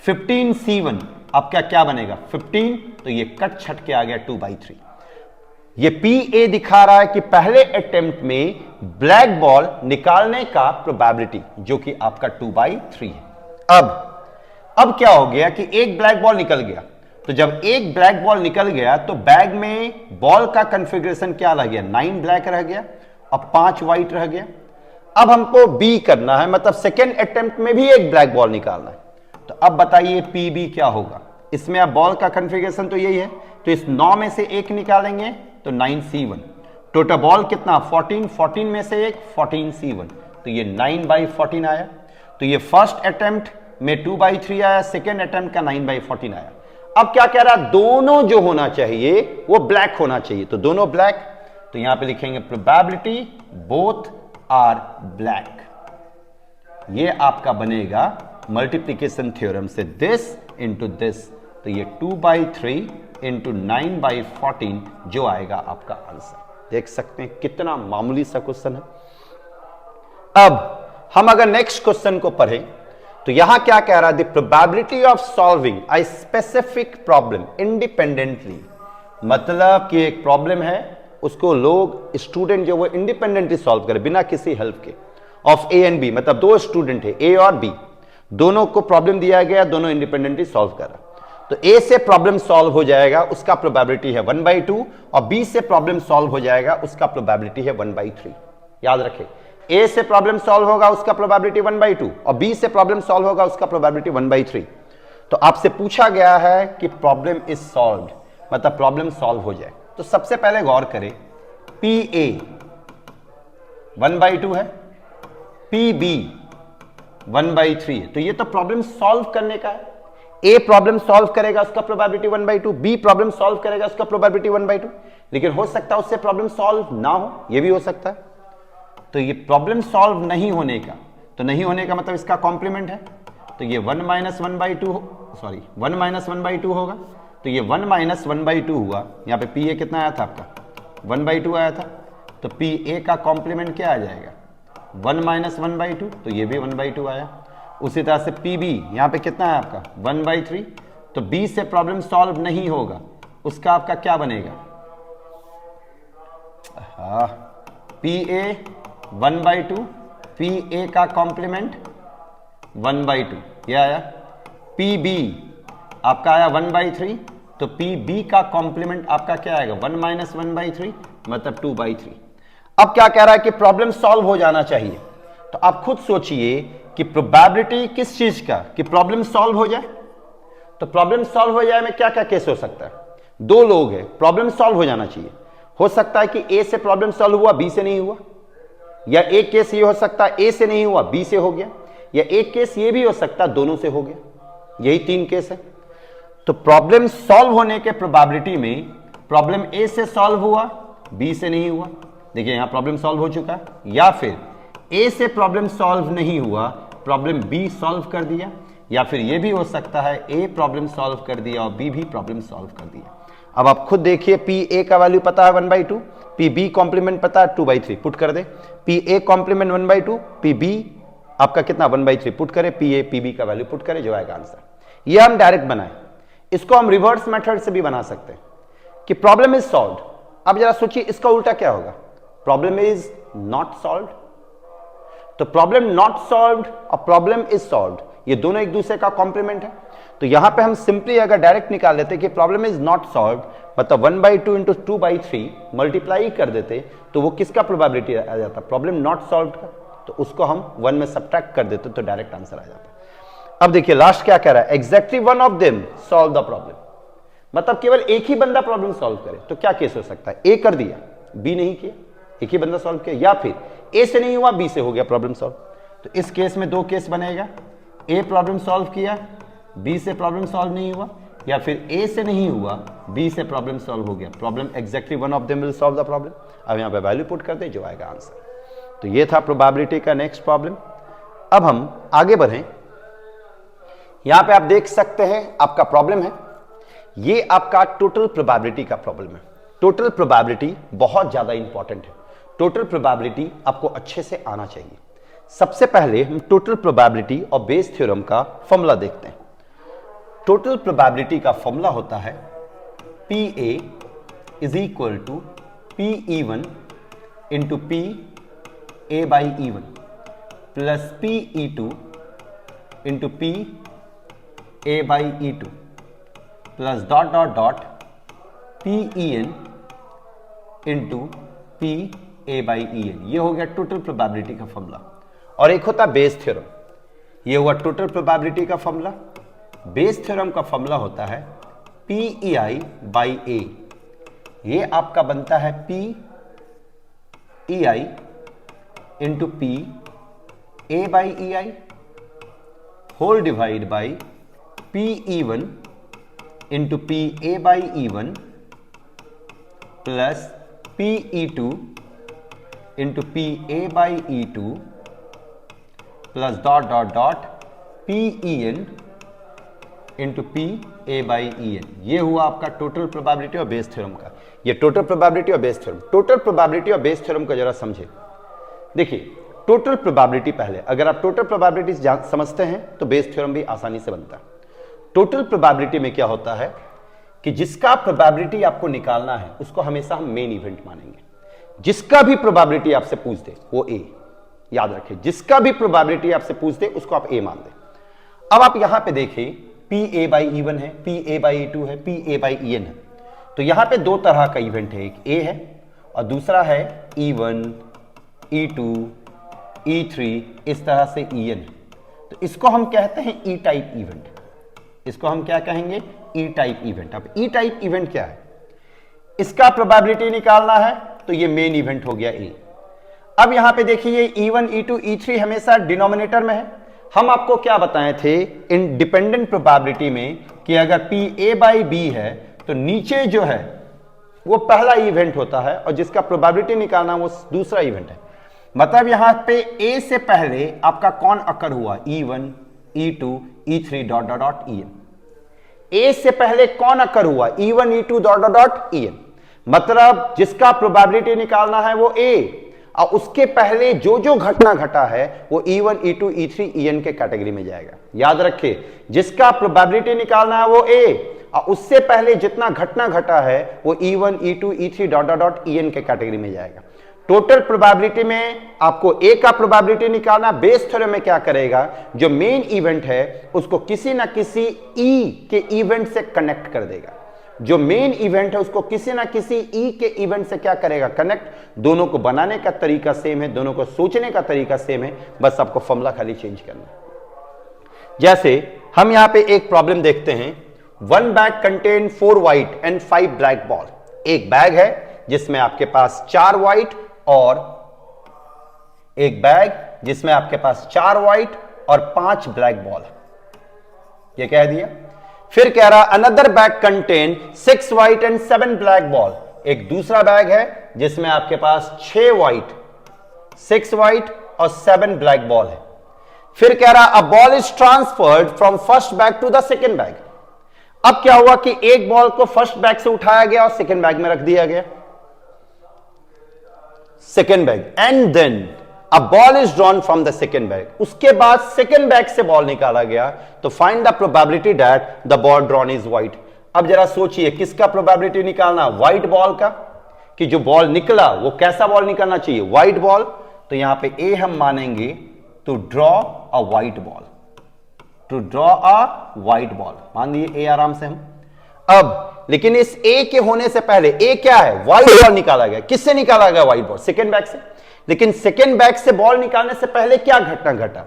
15C1 आपका क्या बनेगा 15, तो ये कट छट के आ गया 2/3। ये PA दिखा रहा है कि पहले अटेम्प्ट में ब्लैक बॉल निकालने का प्रोबेबिलिटी, जो कि आपका 2/3 है। अब अब क्या हो गया कि एक ब्लैक बॉल निकल गया, तो जब एक ब्लैक बॉल निकल गया तो बैग में बॉल का कॉन्फ़िगरेशन क्या रह गया, 9 ब्लैक रह गया और 5 व्हाइट रह गया। अब हमको बी करना है, मतलब सेकेंड अटेम्प्ट में भी एक ब्लैक बॉल निकालना है। तो अब बताइए पी बी क्या होगा। इसमें अब बॉल का कॉन्फ़िगरेशन तो यही है, तो इस 9 में से एक निकालेंगे तो 9C1। टोटल बॉल कितना 14, 14 में से एक 14C1, तो ये 9/14 आया। तो ये फर्स्ट अटेम्प्ट में 2/3 आया, सेकेंड अटेम्प्ट का 9/14 आया। अब क्या कह रहा है, दोनों जो होना चाहिए वो ब्लैक होना चाहिए, तो दोनों ब्लैक, तो यहां पे लिखेंगे प्रोबेबिलिटी बोथ आर ब्लैक। ये आपका बनेगा मल्टीप्लिकेशन थ्योरम से दिस इंटू दिस, तो ये 2/3 इंटू 9/14 जो आएगा आपका आंसर। देख सकते हैं कितना मामूली सा क्वेश्चन है। अब हम अगर नेक्स्ट क्वेश्चन को पढ़ें तो यहां क्या कह रहा है, the probability of solving a specific problem independently, मतलब कि एक प्रॉब्लम है उसको लोग स्टूडेंट जो वो इंडिपेंडेंटली सॉल्व करे बिना किसी हेल्प के, ऑफ ए एंड बी, मतलब दो स्टूडेंट है ए और बी, दोनों को प्रॉब्लम दिया गया, दोनों इंडिपेंडेंटली सॉल्व कर रहा। तो ए से प्रॉब्लम सॉल्व हो जाएगा उसका प्रोबेबिलिटी है 1/2 और बी से प्रॉब्लम सॉल्व हो जाएगा उसका प्रोबेबिलिटी है 1/3। याद रखें, ए से प्रॉब्लम सॉल्व होगा उसका प्रोबेबिलिटी 1/2 और बी से प्रॉब्लम सॉल्व होगा उसका प्रोबेबिलिटी 1/3। तो आपसे पूछा गया है कि प्रॉब्लम इज सॉल्व्ड, मतलब प्रॉब्लम सॉल्व हो जाए। तो सबसे पहले गौर करें, पी ए 1/2 है, पी बी 1/3 है, तो ये तो प्रॉब्लम सॉल्व करने का है। ए प्रॉब्लम सॉल्व करेगा उसका प्रोबेबिलिटी 1/2, बी प्रॉब्लम सॉल्व करेगा उसका प्रोबेबिलिटी 1/2, लेकिन हो सकता है उससे प्रॉब्लम सॉल्व ना हो, यह भी हो सकता है। तो ये प्रॉब्लम सॉल्व नहीं होने का, तो नहीं होने का मतलब इसका कॉम्प्लीमेंट है, तो ये 1 - 1/2 सॉरी 1 - 1/2 होगा, तो ये 1 - 1/2 हुआ। यहां पे पी ए कितना आया था आपका 1/2 आया था, तो पी ए का कॉम्प्लीमेंट क्या आ जाएगा 1 - 1/2, तो ये भी 1/2 आया। उसी तरह से पी बी यहां पे कितना है आपका 1/3, तो बी से प्रॉब्लम सॉल्व नहीं होगा, उसका आपका क्या बनेगा, पी ए 1/2, पी ए का कॉम्प्लीमेंट 1/2, यह आया। पी बी आपका आया 1/3, तो पी बी का कॉम्प्लीमेंट आपका क्या आएगा 1 - 1/3, मतलब 2/3। अब क्या कह रहा है कि प्रॉब्लम सॉल्व हो जाना चाहिए, तो आप खुद सोचिए कि प्रोबेबिलिटी किस चीज का, कि प्रॉब्लम सॉल्व हो जाए। तो प्रॉब्लम सॉल्व हो जाए में क्या क्या केस हो सकता है, दो लोग हैं, प्रॉब्लम सॉल्व हो जाना चाहिए। हो सकता है कि ए से प्रॉब्लम सॉल्व हुआ बी से नहीं हुआ, या एक केस ये हो सकता है ए से नहीं हुआ बी से हो गया, या एक केस ये भी हो सकता है दोनों से हो गया, यही 3 केस है। तो प्रॉब्लम सॉल्व होने के प्रोबेबिलिटी में प्रॉब्लम ए से सॉल्व हुआ बी से नहीं हुआ, देखिए यहां प्रॉब्लम सॉल्व हो चुका है, या फिर ए से प्रॉब्लम सॉल्व नहीं हुआ प्रॉब्लम बी सॉल्व कर दिया, या फिर यह भी हो सकता है ए प्रॉब्लम सॉल्व कर दिया और बी भी प्रॉब्लम सॉल्व कर दिया। अब आप खुद देखिए, पी ए का वैल्यू पता है 1/2, पी बी कॉम्प्लीमेंट पता है 2/3, पुट कर दे, P A complement 1/2, P B आपका कितना 1/3 पुट करे, पी ए पी बी का वैल्यू पुट करे, जो आएगा आंसर। ये हम डायरेक्ट बनाए, इसको हम रिवर्स मेथड से भी बना सकते हैं कि प्रॉब्लम इज सॉल्व्ड। अब जरा सोचिए इसका उल्टा क्या होगा, प्रॉब्लम इज नॉट सॉल्व्ड। तो प्रॉब्लम नॉट सॉल्व्ड और प्रॉब्लम इज सॉल्व्ड, ये दोनों एक दूसरे का कॉम्प्लीमेंट है। तो यहां पे हम सिंपली अगर डायरेक्ट निकाल लेते कि प्रॉब्लम इज नॉट सॉल्व्ड, मतलब 1/2 इंटू 2/3 मल्टीप्लाई कर देते, तो वो किसका प्रोबेबिलिटी आ जाता, प्रॉब्लम नॉट सॉल्व्ड का, तो उसको हम 1 में सब्ट्रैक्ट कर देते तो डायरेक्ट आंसर आ जाता। अब देखिए लास्ट क्या कह रहा है, exactly one of them solve the problem, मतलब केवल एक ही बंदा प्रॉब्लम सॉल्व करे। तो क्या केस हो सकता है, ए कर दिया बी नहीं किया, एक ही बंदा सॉल्व किया, या फिर ए से नहीं हुआ बी से हो गया प्रॉब्लम सॉल्व। तो इस केस में 2 केस बनेगा, ए प्रॉब्लम सॉल्व किया बी से प्रॉब्लम सॉल्व नहीं हुआ, या फिर ए से नहीं हुआ बी से प्रॉब्लम सॉल्व हो गया, problem exactly one of them will solve the problem. अब यहां पे वैल्यू पुट कर दे, जो आएगा आंसर। तो ये था प्रोबेबिलिटी का नेक्स्ट प्रॉब्लम। अब हम आगे बढ़ें, यहां पे आप देख सकते हैं आपका प्रॉब्लम है, ये आपका टोटल प्रोबेबिलिटी का प्रॉब्लम है। टोटल प्रोबेबिलिटी बहुत ज्यादा इंपॉर्टेंट है, टोटल प्रोबेबिलिटी आपको अच्छे से आना चाहिए। सबसे पहले हम टोटल प्रोबेबिलिटी और बेस थ्योरम का फॉर्मूला देखते हैं। टोटल प्रोबेबिलिटी का फॉर्मूला होता है P A is equal to P E one into P A by E one plus P E two into P A by E two plus dot dot dot P E N into P A by E N. ये हो गया total probability का formula. और एक होता Bayes theorem, ये हुआ total probability का फॉर्मूला। बेस थ्योरम का फॉर्मूला होता है पी ई आई बाई ए। ये आपका बनता है P E I into P A by E I whole divide by P E one into P A by E one plus P E two into P A by E two plus dot dot dot P E N into P A by E N. ये हुआ आपका total probability और Bayes theorem का। ये total probability और Bayes theorem. Total probability और Bayes theorem को जरा समझे। देखिए टोटल प्रोबेबिलिटी पहले, अगर आप टोटल प्रोबेबिलिटी समझते हैं तो बेस थ्योरम भी आसानी से बनता है। टोटल प्रोबेबिलिटी में क्या होता है कि जिसका प्रोबेबिलिटी आपको निकालना है उसको हमेशा हम मेन इवेंट मानेंगे। जिसका भी प्रोबेबिलिटी आपसे पूछ दे वो ए, याद रखें, जिसका भी प्रोबेबिलिटी आपसे पूछ दे उसको आप ए मान दें। अब आप यहां पे देखें P A by E one है, P A by E two है, P A by E N है। तो यहां पे दो तरह का इवेंट है, एक ए है और दूसरा है E one, E two, E three, इस तरह से ई एन। तो इसको हम कहते हैं ई टाइप इवेंट। इसको हम क्या कहेंगे? ई टाइप इवेंट। अब ई टाइप इवेंट क्या है? इसका प्रोबेबिलिटी निकालना है तो ये मेन इवेंट हो गया ए। अब यहां पे देखिए E1, E2, E3 हमेशा डिनोमिनेटर में है। हम आपको क्या बताए थे इन डिपेंडेंट प्रोबेबिलिटी में कि अगर P A बाई B है तो नीचे जो है वो पहला इवेंट होता है और जिसका प्रोबेबिलिटी निकालना वो दूसरा इवेंट है। मतलब यहां पे A से पहले आपका कौन अकर हुआ? E1, E2, E3 dot dot dot EN। A से पहले कौन अकर हुआ? E1, E2 dot dot dot EN। मतलब जिसका प्रोबेबिलिटी निकालना है वो A और उसके पहले जो जो घटना घटा है वो E1, E2, E3, EN के कैटेगरी में जाएगा। याद रखिए जिसका प्रोबेबिलिटी निकालना है वो A और उससे पहले जितना घटना घटा है वो E1, E2, E3 dot dot dot EN के कैटेगरी में जाएगा। टोटल प्रोबेबिलिटी में आपको A का प्रोबेबिलिटी निकालना। बेस थ्योरम में क्या करेगा? जो मेन इवेंट है उसको किसी ना किसी E के इवेंट से कनेक्ट कर देगा। जो मेन इवेंट है उसको किसी ना किसी ई के इवेंट से क्या करेगा? कनेक्ट। दोनों को बनाने का तरीका सेम है, दोनों को सोचने का तरीका सेम है, बस आपको फॉर्मूला खाली चेंज करना है। जैसे हम यहां पे एक प्रॉब्लम देखते हैं, 1 bag contain 4 white and 5 black ball. एक बैग है जिसमें आपके पास 4 व्हाइट और एक बैग जिसमें आपके पास 4 व्हाइट और 5 ब्लैक बॉल। ये कह दिया। फिर कह रहा another bag contain 6 white and 7 black ball. एक दूसरा बैग है जिसमें आपके पास 6 व्हाइट, 6 व्हाइट और 7 ब्लैक बॉल है। फिर कह रहा a ball is transferred from first bag to the second bag. अब क्या हुआ कि एक बॉल को फर्स्ट बैग से उठाया गया और सेकेंड बैग में रख दिया गया, second bag, and then a ball is drawn from the second bag. उसके बाद सेकेंड बैग से बॉल निकाला गया। तो find the probability that the ball drawn is white. अब जरा सोचिए किसका प्रोबेबिलिटी निकालना? व्हाइट बॉल का, कि जो बॉल निकला वो कैसा बॉल निकलना चाहिए? White ball. तो यहां पे ए हम मानेंगे to draw a white ball, to draw a white ball मान लीजिए ए आराम से हम। अब लेकिन इस ए के होने से पहले ए क्या है? व्हाइट बॉल निकाला गया। किससे निकाला गया व्हाइट बॉल? सेकेंड बैग से। लेकिन सेकेंड बैग से बॉल निकालने से पहले क्या घटना घटा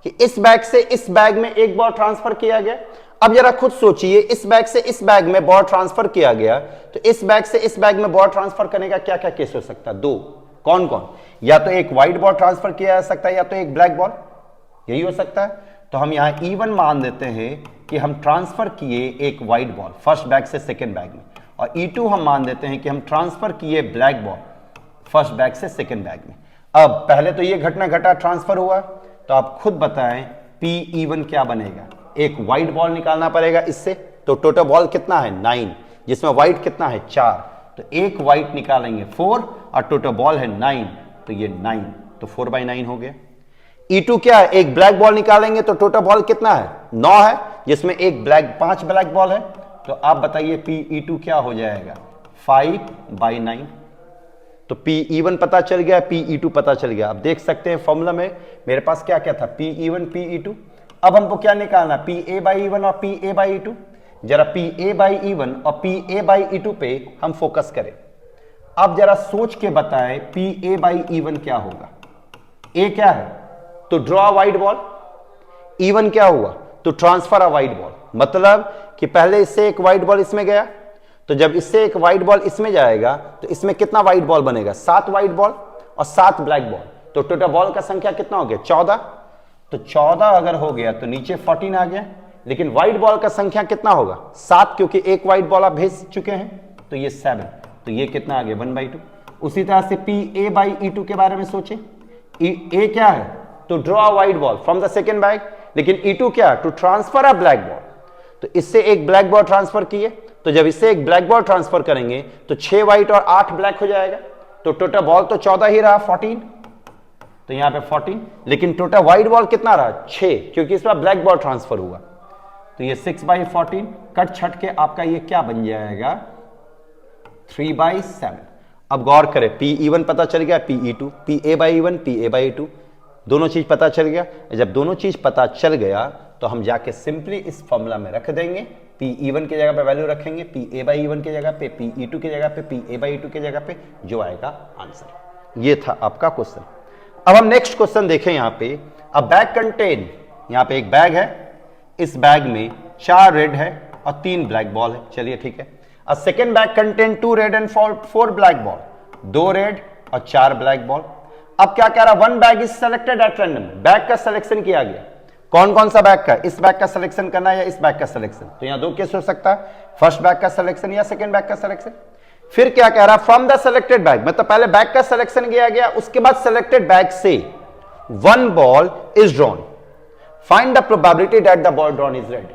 कि इस बैग से इस बैग में एक बॉल ट्रांसफर किया गया। अब जरा खुद सोचिए, इस बैग से इस बैग में बॉल ट्रांसफर किया गया तो इस बैग से इस बैग में बॉल ट्रांसफर करने का क्या क्या केस हो सकता है? 2। कौन कौन? या तो एक व्हाइट बॉल ट्रांसफर किया जा सकता है या तो एक ब्लैक बॉल, यही हो सकता है। तो हम यहां E1 मान देते हैं कि हम ट्रांसफर किए एक व्हाइट बॉल फर्स्ट बैग से सेकेंड बैग में, और E2 हम मान देते हैं कि हम ट्रांसफर किए ब्लैक बॉल फर्स्ट बैग से सेकेंड बैग में। अब पहले तो ये घटना घटा, ट्रांसफर हुआ, तो आप खुद बताएं PE1 क्या बनेगा? एक व्हाइट बॉल निकालना पड़ेगा इससे। तो टोटल बॉल कितना है? 9, जिसमें व्हाइट कितना है? 4। तो एक व्हाइट निकालेंगे 4 और टोटल बॉल है 9, तो ये 9, तो 4/9 हो गया। E2 क्या है? एक ब्लैक बॉल निकालेंगे तो टोटल बॉल कितना है? 9 है, जिसमें एक ब्लैक 5 ब्लैक बॉल है। तो आप बताइए PE2 क्या हो जाएगा? 5/9। तो PE1 पता चल गया, PE2 पता चल गया। आप देख सकते हैं फॉर्मूला में मेरे पास क्या क्या था? PE1 PE2 अब हमको क्या निकालना, P A by E one और P A by E two. जरा P A by E one और P A by E two पे हम फोकस करें। अब जरा सोच के बताएं P A by E one क्या होगा। ए क्या है, तो draw white ball. E one क्या हुआ, तो ट्रांसफर अ वाइड बॉल। मतलब कि पहले इससे एक वाइड बॉल इसमें गया, तो जब इससे एक वाइड बॉल इसमें जाएगा तो इसमें कितना वाइड बॉल बनेगा, 7 वाइड बॉल और 7 ब्लैक बॉल। तो टोटल बॉल का संख्या कितना हो गया, 14। तो 14 अगर हो गया तो नीचे 14 आ गया, लेकिन वाइड बॉल का संख्या कितना होगा, 7, क्योंकि एक वाइड बॉल आप भेज चुके हैं, तो ये 7। तो ये कितना आ गया, 1/2। उसी तरह से P A by E two के बारे में सोचें। ए क्या है, तो draw white ball from the second bag, लेकिन ई टू क्या, to transfer a black ball. तो इससे एक ब्लैक बॉल ट्रांसफर किए, तो जब इससे एक ब्लैक बॉल ट्रांसफर करेंगे तो 6 व्हाइट और 8 ब्लैक हो जाएगा। तो टोटल बॉल तो 14 ही रहा, 14। तो यहां पे 14, लेकिन टोटल वाइड बॉल कितना रहा, 6, क्योंकि इस पर ब्लैक बॉल ट्रांसफर हुआ। तो ये 6/14 कट छट के आपका ये क्या बन जाएगा, 3/7। अब गौर करें, पी ई वन पता चल गया, P E two, P A by E one, P A by E two, दोनों चीज पता चल गया। जब दोनों चीज पता चल गया तो हम जाके सिंपली इस फॉर्मूला में रख देंगे। पी ई वन की जगह पे वैल्यू रखेंगे, P A by E one की जगह पे, पी ई टू की जगह पे, P A by E two की जगह पे, जो आएगा आंसर। ये था आपका क्वेश्चन। अब हम नेक्स्ट क्वेश्चन देखें। यहां पे अ बैग कंटेन, यहां पे एक बैग है, इस बैग में 4 रेड है और 3 ब्लैक बॉल है। चलिए ठीक है। A second bag contain 2 red and 4 black ball, 2 red और 4 ब्लैक बॉल। अब क्या कह रहा, 1 bag is selected at random, bag का सिलेक्शन किया गया। कौन कौन सा बैग का, इस बैग का सिलेक्शन करना है या इस बैग का सिलेक्शन। तो यहां 2 केस हो सकता है, फर्स्ट बैग का सिलेक्शन या सेकंड बैग का सिलेक्शन। फिर क्या कह रहा, फ्रॉम द सिलेक्टेड बैग, मतलब पहले बैग का सिलेक्शन किया गया, उसके बाद सिलेक्टेड बैग से 1 ball is drawn, find the probability that the ball drawn is red.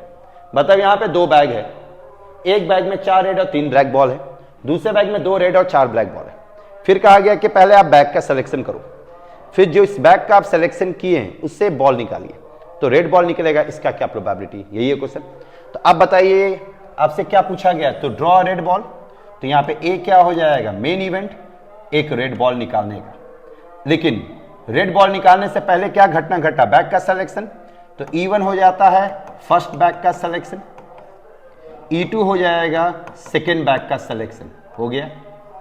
मतलब यहां पे 2 बैग है, एक बैग में 4 रेड और 3 ब्लैक बॉल है, दूसरे बैग में 2 रेड और 4 ब्लैक बॉल है। फिर कहा गया कि पहले आप बैग का सिलेक्शन करो, फिर जो इस बैग का आप सिलेक्शन किए हैं उससे बॉल निकालिए, तो रेड बॉल निकलेगा, इसका क्या प्रोबेबिलिटी, यही है क्वेश्चन। तो अब बताइए आपसे क्या पूछा गया, तो ड्रॉ रेड बॉल। तो यहां पे ए क्या हो जाएगा, मेन इवेंट, एक रेड बॉल निकालने का। लेकिन रेड बॉल निकालने से पहले क्या घटना घटा, बैग का सिलेक्शन। तो E1 हो जाता है फर्स्ट बैग का सिलेक्शन, E2 हो जाएगा सेकेंड बैग का सिलेक्शन। हो गया,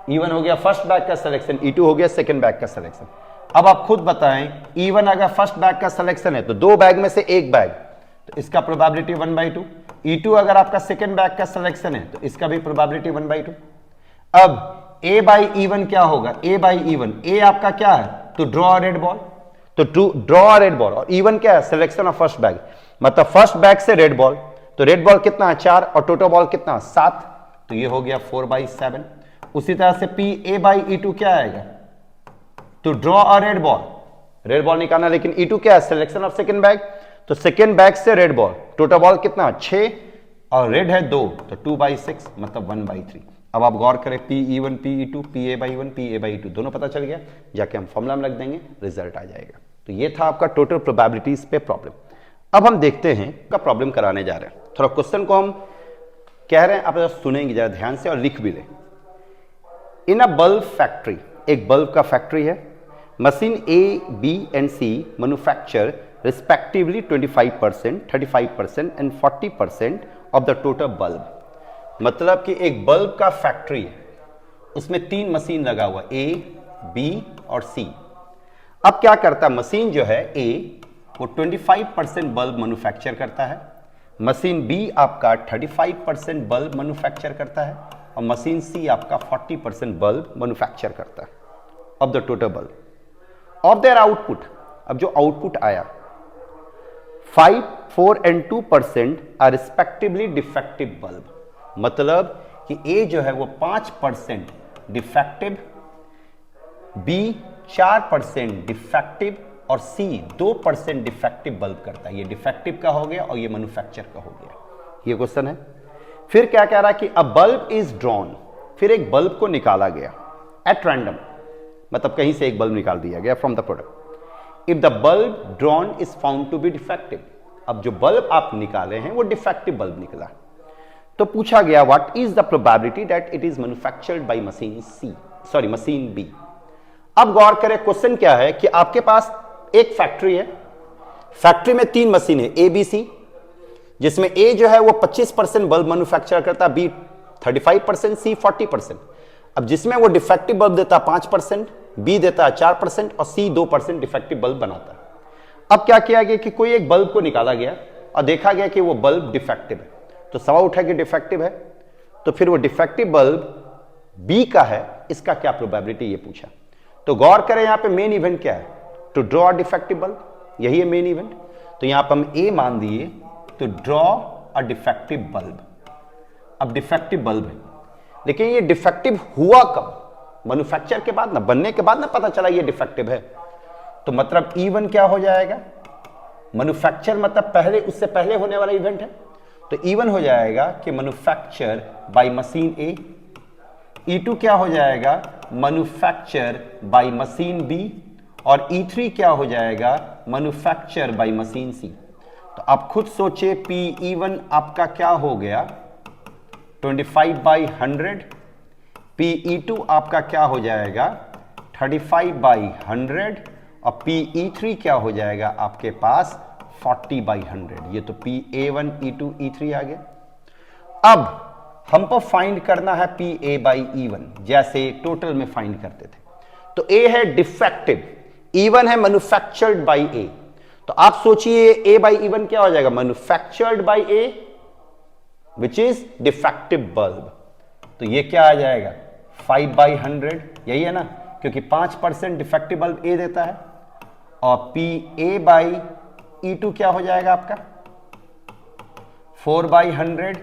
E1 हो गया फर्स्ट बैग का सिलेक्शन, E2 हो गया सेकेंड बैग का सिलेक्शन। अब आप खुद बताएं, E1 अगर फर्स्ट बैग का सिलेक्शन है तो 2 बैग में से एक बैग, तो इसका प्रोबेबिलिटी 1/2। E2 अगर आपका सेकेंड बैग का सिलेक्शन है तो इसका भी प्रोबेबिलिटी 1/2। अब A बाई E1 क्या होगा, A बाई E1, A आपका क्या है, तो ड्रॉ रेड बॉल, तो टू ड्रॉ रेड बॉल, और E1 क्या है, सिलेक्शन ऑफ फर्स्ट बैग, मतलब फर्स्ट बैग से रेड बॉल। तो रेड बॉल कितना है, 4, और टोटल बॉल कितना, 7, तो ये हो गया 4/7। उसी तरह से पी ए बाई E2 क्या आएगा, तो draw a red ball, red ball निकालना, लेकिन E2 क्या है, सिलेक्शन ऑफ सेकेंड बैग, तो सेकेंड बैग से रेड बॉल, टोटल बॉल कितना, 6, और रेड है 2, तो 2/6, मतलब 1/3। अब आप गौर करें, P E1 P E2 P A by 1 P A by 2 दोनों पता चल गया, जाके हम फॉर्मूला में रख देंगे, रिजल्ट आ जाएगा। तो ये था आपका टोटल प्रोबेबिलिटीज पे प्रॉब्लम। अब हम देखते हैं का प्रॉब्लम कराने जा रहे हैं। थोड़ा क्वेश्चन को हम कह रहे हैं, आप सुनेंगे जरा ध्यान से और लिख भी लें। इन अ बल्ब फैक्ट्री, एक बल्ब का फैक्ट्री है, machine A, B and C manufacture respectively 25%, 35% and 40% of the total bulb. मतलब कि एक बल्ब का फैक्ट्री है, उसमें 3 मशीन लगा हुआ, ए, बी और सी। अब क्या करता है, मशीन जो है ए वो 25% बल्ब मैन्युफैक्चर करता है, मशीन बी आपका 35% बल्ब मैन्युफैक्चर करता है, और मशीन सी आपका 40% बल्ब मैन्युफैक्चर करता है of the total bulb of their output. अब जो आउटपुट आया 5, 4 and 2% are respectively defective bulb. मतलब कि ए जो है वो 5% डिफेक्टिव, बी 4% डिफेक्टिव और सी 2% डिफेक्टिव बल्ब करता है। ये डिफेक्टिव का हो गया और ये मैन्युफैक्चर का हो गया, ये क्वेश्चन है। फिर क्या कह रहा है कि अ बल्ब इज ड्रॉन, फिर एक बल्ब को निकाला गया एट रैंडम, मतलब कहीं से एक बल्ब निकाल दिया गया from the product. If the bulb drawn is found to be defective, अब जो बल्ब आप निकाले हैं वो डिफेक्टिव बल्ब निकला, तो पूछा गया what is the probability that it is manufactured by machine C, sorry machine B. अब गौर करें क्वेश्चन क्या है कि आपके पास एक फैक्ट्री है फैक्ट्री में 3 मशीनें ए बी सी, जिसमें ए जो है वो 25% बल्ब मैन्युफैक्चर करता है, बी 35%, सी 40%। अब जिसमें वो डिफेक्टिव बल्ब देता है 5%, बी देता है 4% और सी 2% डिफेक्टिव बल्ब बनाता है। अब क्या किया गया कि कोई एक बल्ब को निकाला गया और देखा गया कि वो बल्ब डिफेक्टिव है। तो सवाल उठा कि डिफेक्टिव है, तो फिर वो डिफेक्टिव बल्ब बी का है, इसका क्या प्रोबेबिलिटी, ये पूछा। तो गौर करें यहां पे मेन इवेंट क्या है, to draw a defective bulb, यही है मेन इवेंट। तो यहां पर हम ए मान दिए, तो ड्रॉ अ डिफेक्टिव बल्ब। अब डिफेक्टिव बल्ब है, लेकिन ये डिफेक्टिव हुआ कब, मैन्युफैक्चर के बाद ना, बनने के बाद ना पता चला ये डिफेक्टिव है। तो मतलब E1 क्या हो जाएगा, मैन्युफैक्चर मतलब पहले, उससे पहले होने वाला इवेंट है, तो E1 हो जाएगा कि manufacture by machine A. E2 क्या हो जाएगा, मैन्युफैक्चर बाय मशीन बी। और E3 क्या हो जाएगा, मैन्युफैक्चर बाय मशीन सी। तो आप खुद सोचे PE1 आपका क्या हो गया, 25/100। PE2 आपका क्या हो जाएगा, 35/100। और PE3 क्या हो जाएगा आपके पास, 40/100। ये तो PA1 E2 E3 आ गया। अब हमको फाइंड करना है PA/E1, जैसे टोटल में फाइंड करते थे। तो A है डिफेक्टिव, E1 है मैन्युफैक्चर्ड बाय A। तो आप सोचिए A/E1 क्या हो जाएगा, manufactured by A which is defective bulb. तो ये क्या आ जाएगा, 5/100, यही है ना, क्योंकि 5% डिफेक्टिव बल्ब ए देता है। और PA/E2 क्या हो जाएगा आपका, 4/100।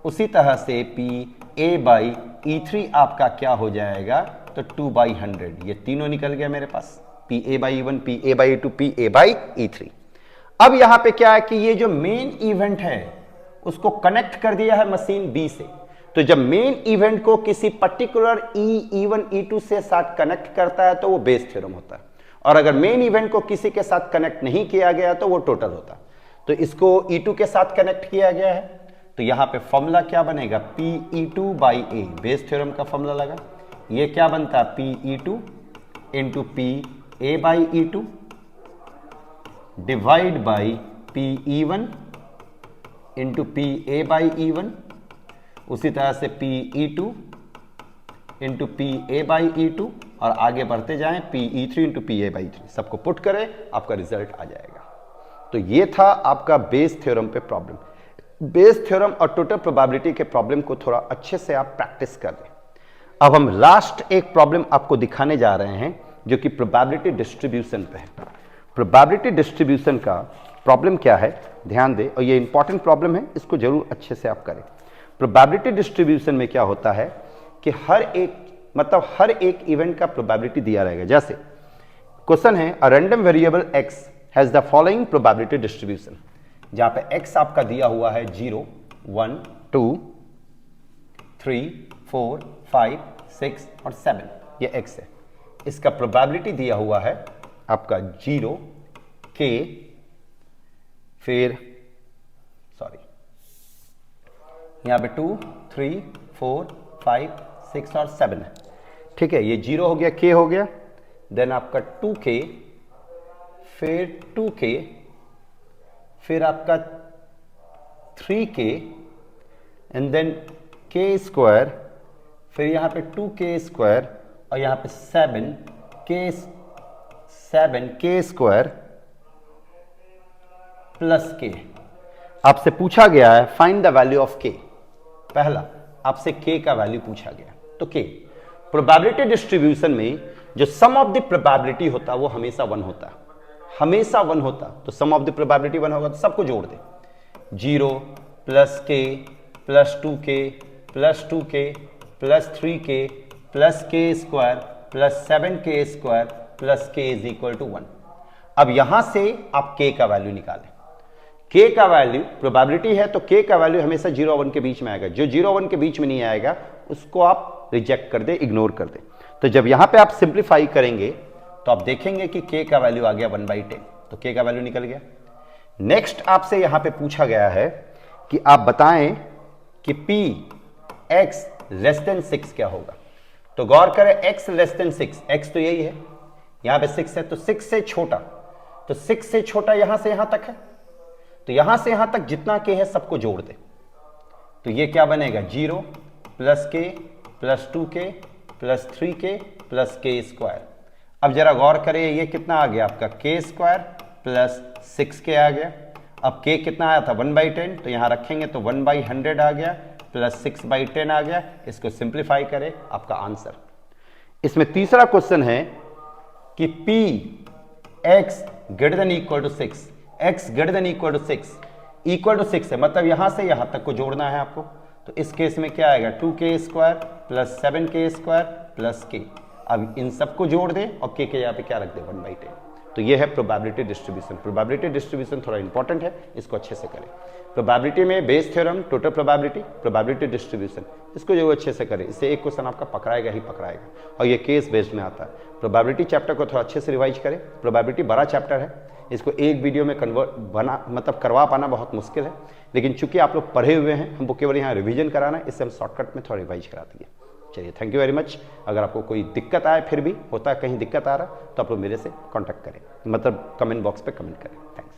उसी तरह से PA/E3 आपका क्या हो जाएगा, तो 2/100। ये तीनों निकल गया मेरे पास, PA/E1, PA/E2, PA/E3। अब यहां पे क्या है कि ये जो मेन इवेंट है उसको कनेक्ट कर दिया है मशीन बी से। तो जब मेन इवेंट को किसी पर्टिकुलर E1 E2 से साथ कनेक्ट करता है तो वो बेस थ्योरम होता है, और अगर मेन इवेंट को किसी के साथ कनेक्ट नहीं किया गया तो वो टोटल होता है। तो इसको E2 के साथ कनेक्ट किया गया है, तो यहां पे फॉर्मूला क्या बनेगा, PE2/A, बेस थ्योरम का फॉर्मूला लगा। ये क्या बनता है, PE2 into PA/E2 divide by PE1 into PA/E1। उसी तरह से PE2 इंटू PA/E2, और आगे बढ़ते जाएं PE3 इंटू PA/3। सबको पुट करें, आपका रिजल्ट आ जाएगा। तो ये था आपका बेस थ्योरम पे प्रॉब्लम। बेस थ्योरम और टोटल प्रोबेबिलिटी के प्रॉब्लम को थोड़ा अच्छे से आप प्रैक्टिस कर लें। अब हम लास्ट एक प्रॉब्लम आपको दिखाने जा रहे हैं जो कि प्रोबेबिलिटी डिस्ट्रीब्यूशन पे है। प्रोबेबिलिटी डिस्ट्रीब्यूशन का प्रॉब्लम क्या है, ध्यान दें, और ये इंपॉर्टेंट प्रॉब्लम है, इसको जरूर अच्छे से आप करें। प्रोबेबिलिटी डिस्ट्रीब्यूशन में क्या होता है कि हर एक इवेंट का प्रोबेबिलिटी दिया रहेगा। जैसे क्वेश्चन है, a random variable x has the following probability distribution, जहां पे एक्स आपका दिया हुआ है 0, 1, 2, 3, 4, 5, 6 और 7, ये एक्स है। इसका प्रोबेबिलिटी दिया हुआ है आपका 0, k, फिर यहां पे 2, 3, 4, 5, 6 और 7 है। ठीक है, ये 0 हो गया, k हो गया, देन आपका 2k, फिर 2k, फिर आपका 3k, and then k square, फिर यहां पे 2k स्क्वायर, और यहां पे 7k स्क्वायर प्लस k। आपसे पूछा गया है find the value of k। पहला आपसे k का वैल्यू पूछा गया, तो k प्रोबेबिलिटी डिस्ट्रीब्यूशन में जो सम ऑफ द प्रोबेबिलिटी होता है वो हमेशा 1 होता है, हमेशा 1 होता। तो सम ऑफ द प्रोबेबिलिटी 1 होगा, तो सबको जोड़ दे, 0 plus k plus 2k plus 2k plus 3k plus k square plus 7k square plus k is equal to 1। अब यहां से आप k का वैल्यू निकालें। k का वैल्यू प्रोबेबिलिटी है, तो k का वैल्यू हमेशा 0 और 1 के बीच में आएगा। जो 0 और 1 के बीच में नहीं आएगा उसको आप रिजेक्ट कर दे, इग्नोर कर दे। तो जब यहां पे आप सिंप्लीफाई करेंगे तो आप देखेंगे कि k का वैल्यू आ गया 1/10, तो k का वैल्यू निकल गया। नेक्स्ट आपसे यहां पे पूछा गया है कि आप बताएं कि p x लेस देन 6 क्या होगा। तो गौर करें, x लेस देन 6, x तो यही है, यहां पे 6 है, तो 6 से छोटा, तो 6 से छोटा यहां से यहां तक है, तो यहां से यहां तक जितना के है सबको जोड़ दे, तो ये क्या बनेगा 0 प्लस के plus 2k plus 3k plus के स्क्वायर। अब जरा गौर करें ये कितना आ गया आपका k स्क्वायर प्लस 6k आ गया। अब k कितना आया था 1/10, तो यहां रखेंगे तो 1/100 आ गया प्लस 6/10 आ गया। इसको सिंप्लीफाई करें, आपका आंसर। इसमें तीसरा क्वेश्चन है कि p x greater than equal to 6, x greater than equal to 6 equal to 6 है, मतलब यहां से यहां तक को जोड़ना है आपको। तो इस केस में क्या आएगा 2k square plus 7k square plus k। अब इन सबको जोड़ दें और k के यहाँ पे क्या रख दें 1/10। तो ये है प्रोबेबिलिटी डिस्ट्रीब्यूशन। प्रोबेबिलिटी डिस्ट्रीब्यूशन थोड़ा इंपॉर्टेंट है, इसको अच्छे से करें। प्रोबेबिलिटी में base theorem, total probability, probability distribution, इसको जो अच्छे से करें, इससे एक क्वेश्चन आपका पकड़ाएगा ही पकड़ाएगा, और ये केस बेस्ड में आता है। प्रोबेबिलिटी चैप्टर को थोड़ा अच्छे से रिवाइज करें। प्रोबेबिलिटी बड़ा चैप्टर है, इसको एक वीडियो में मतलब करवा पाना बहुत मुश्किल है, लेकिन चूंकि आप लोग पढ़े हुए हैं, हमको केवल यहाँ रिवीजन कराना है, इससे हम शॉर्टकट में थोड़ा रिवाइज करा दिए। चलिए, थैंक यू वेरी मच। अगर आपको कोई दिक्कत आए, फिर भी होता है कहीं दिक्कत आ रहा, तो आप लोग मेरे से कांटेक्ट करें, मतलब कमेंट बॉक्स पे कमेंट करें। थैंक्स।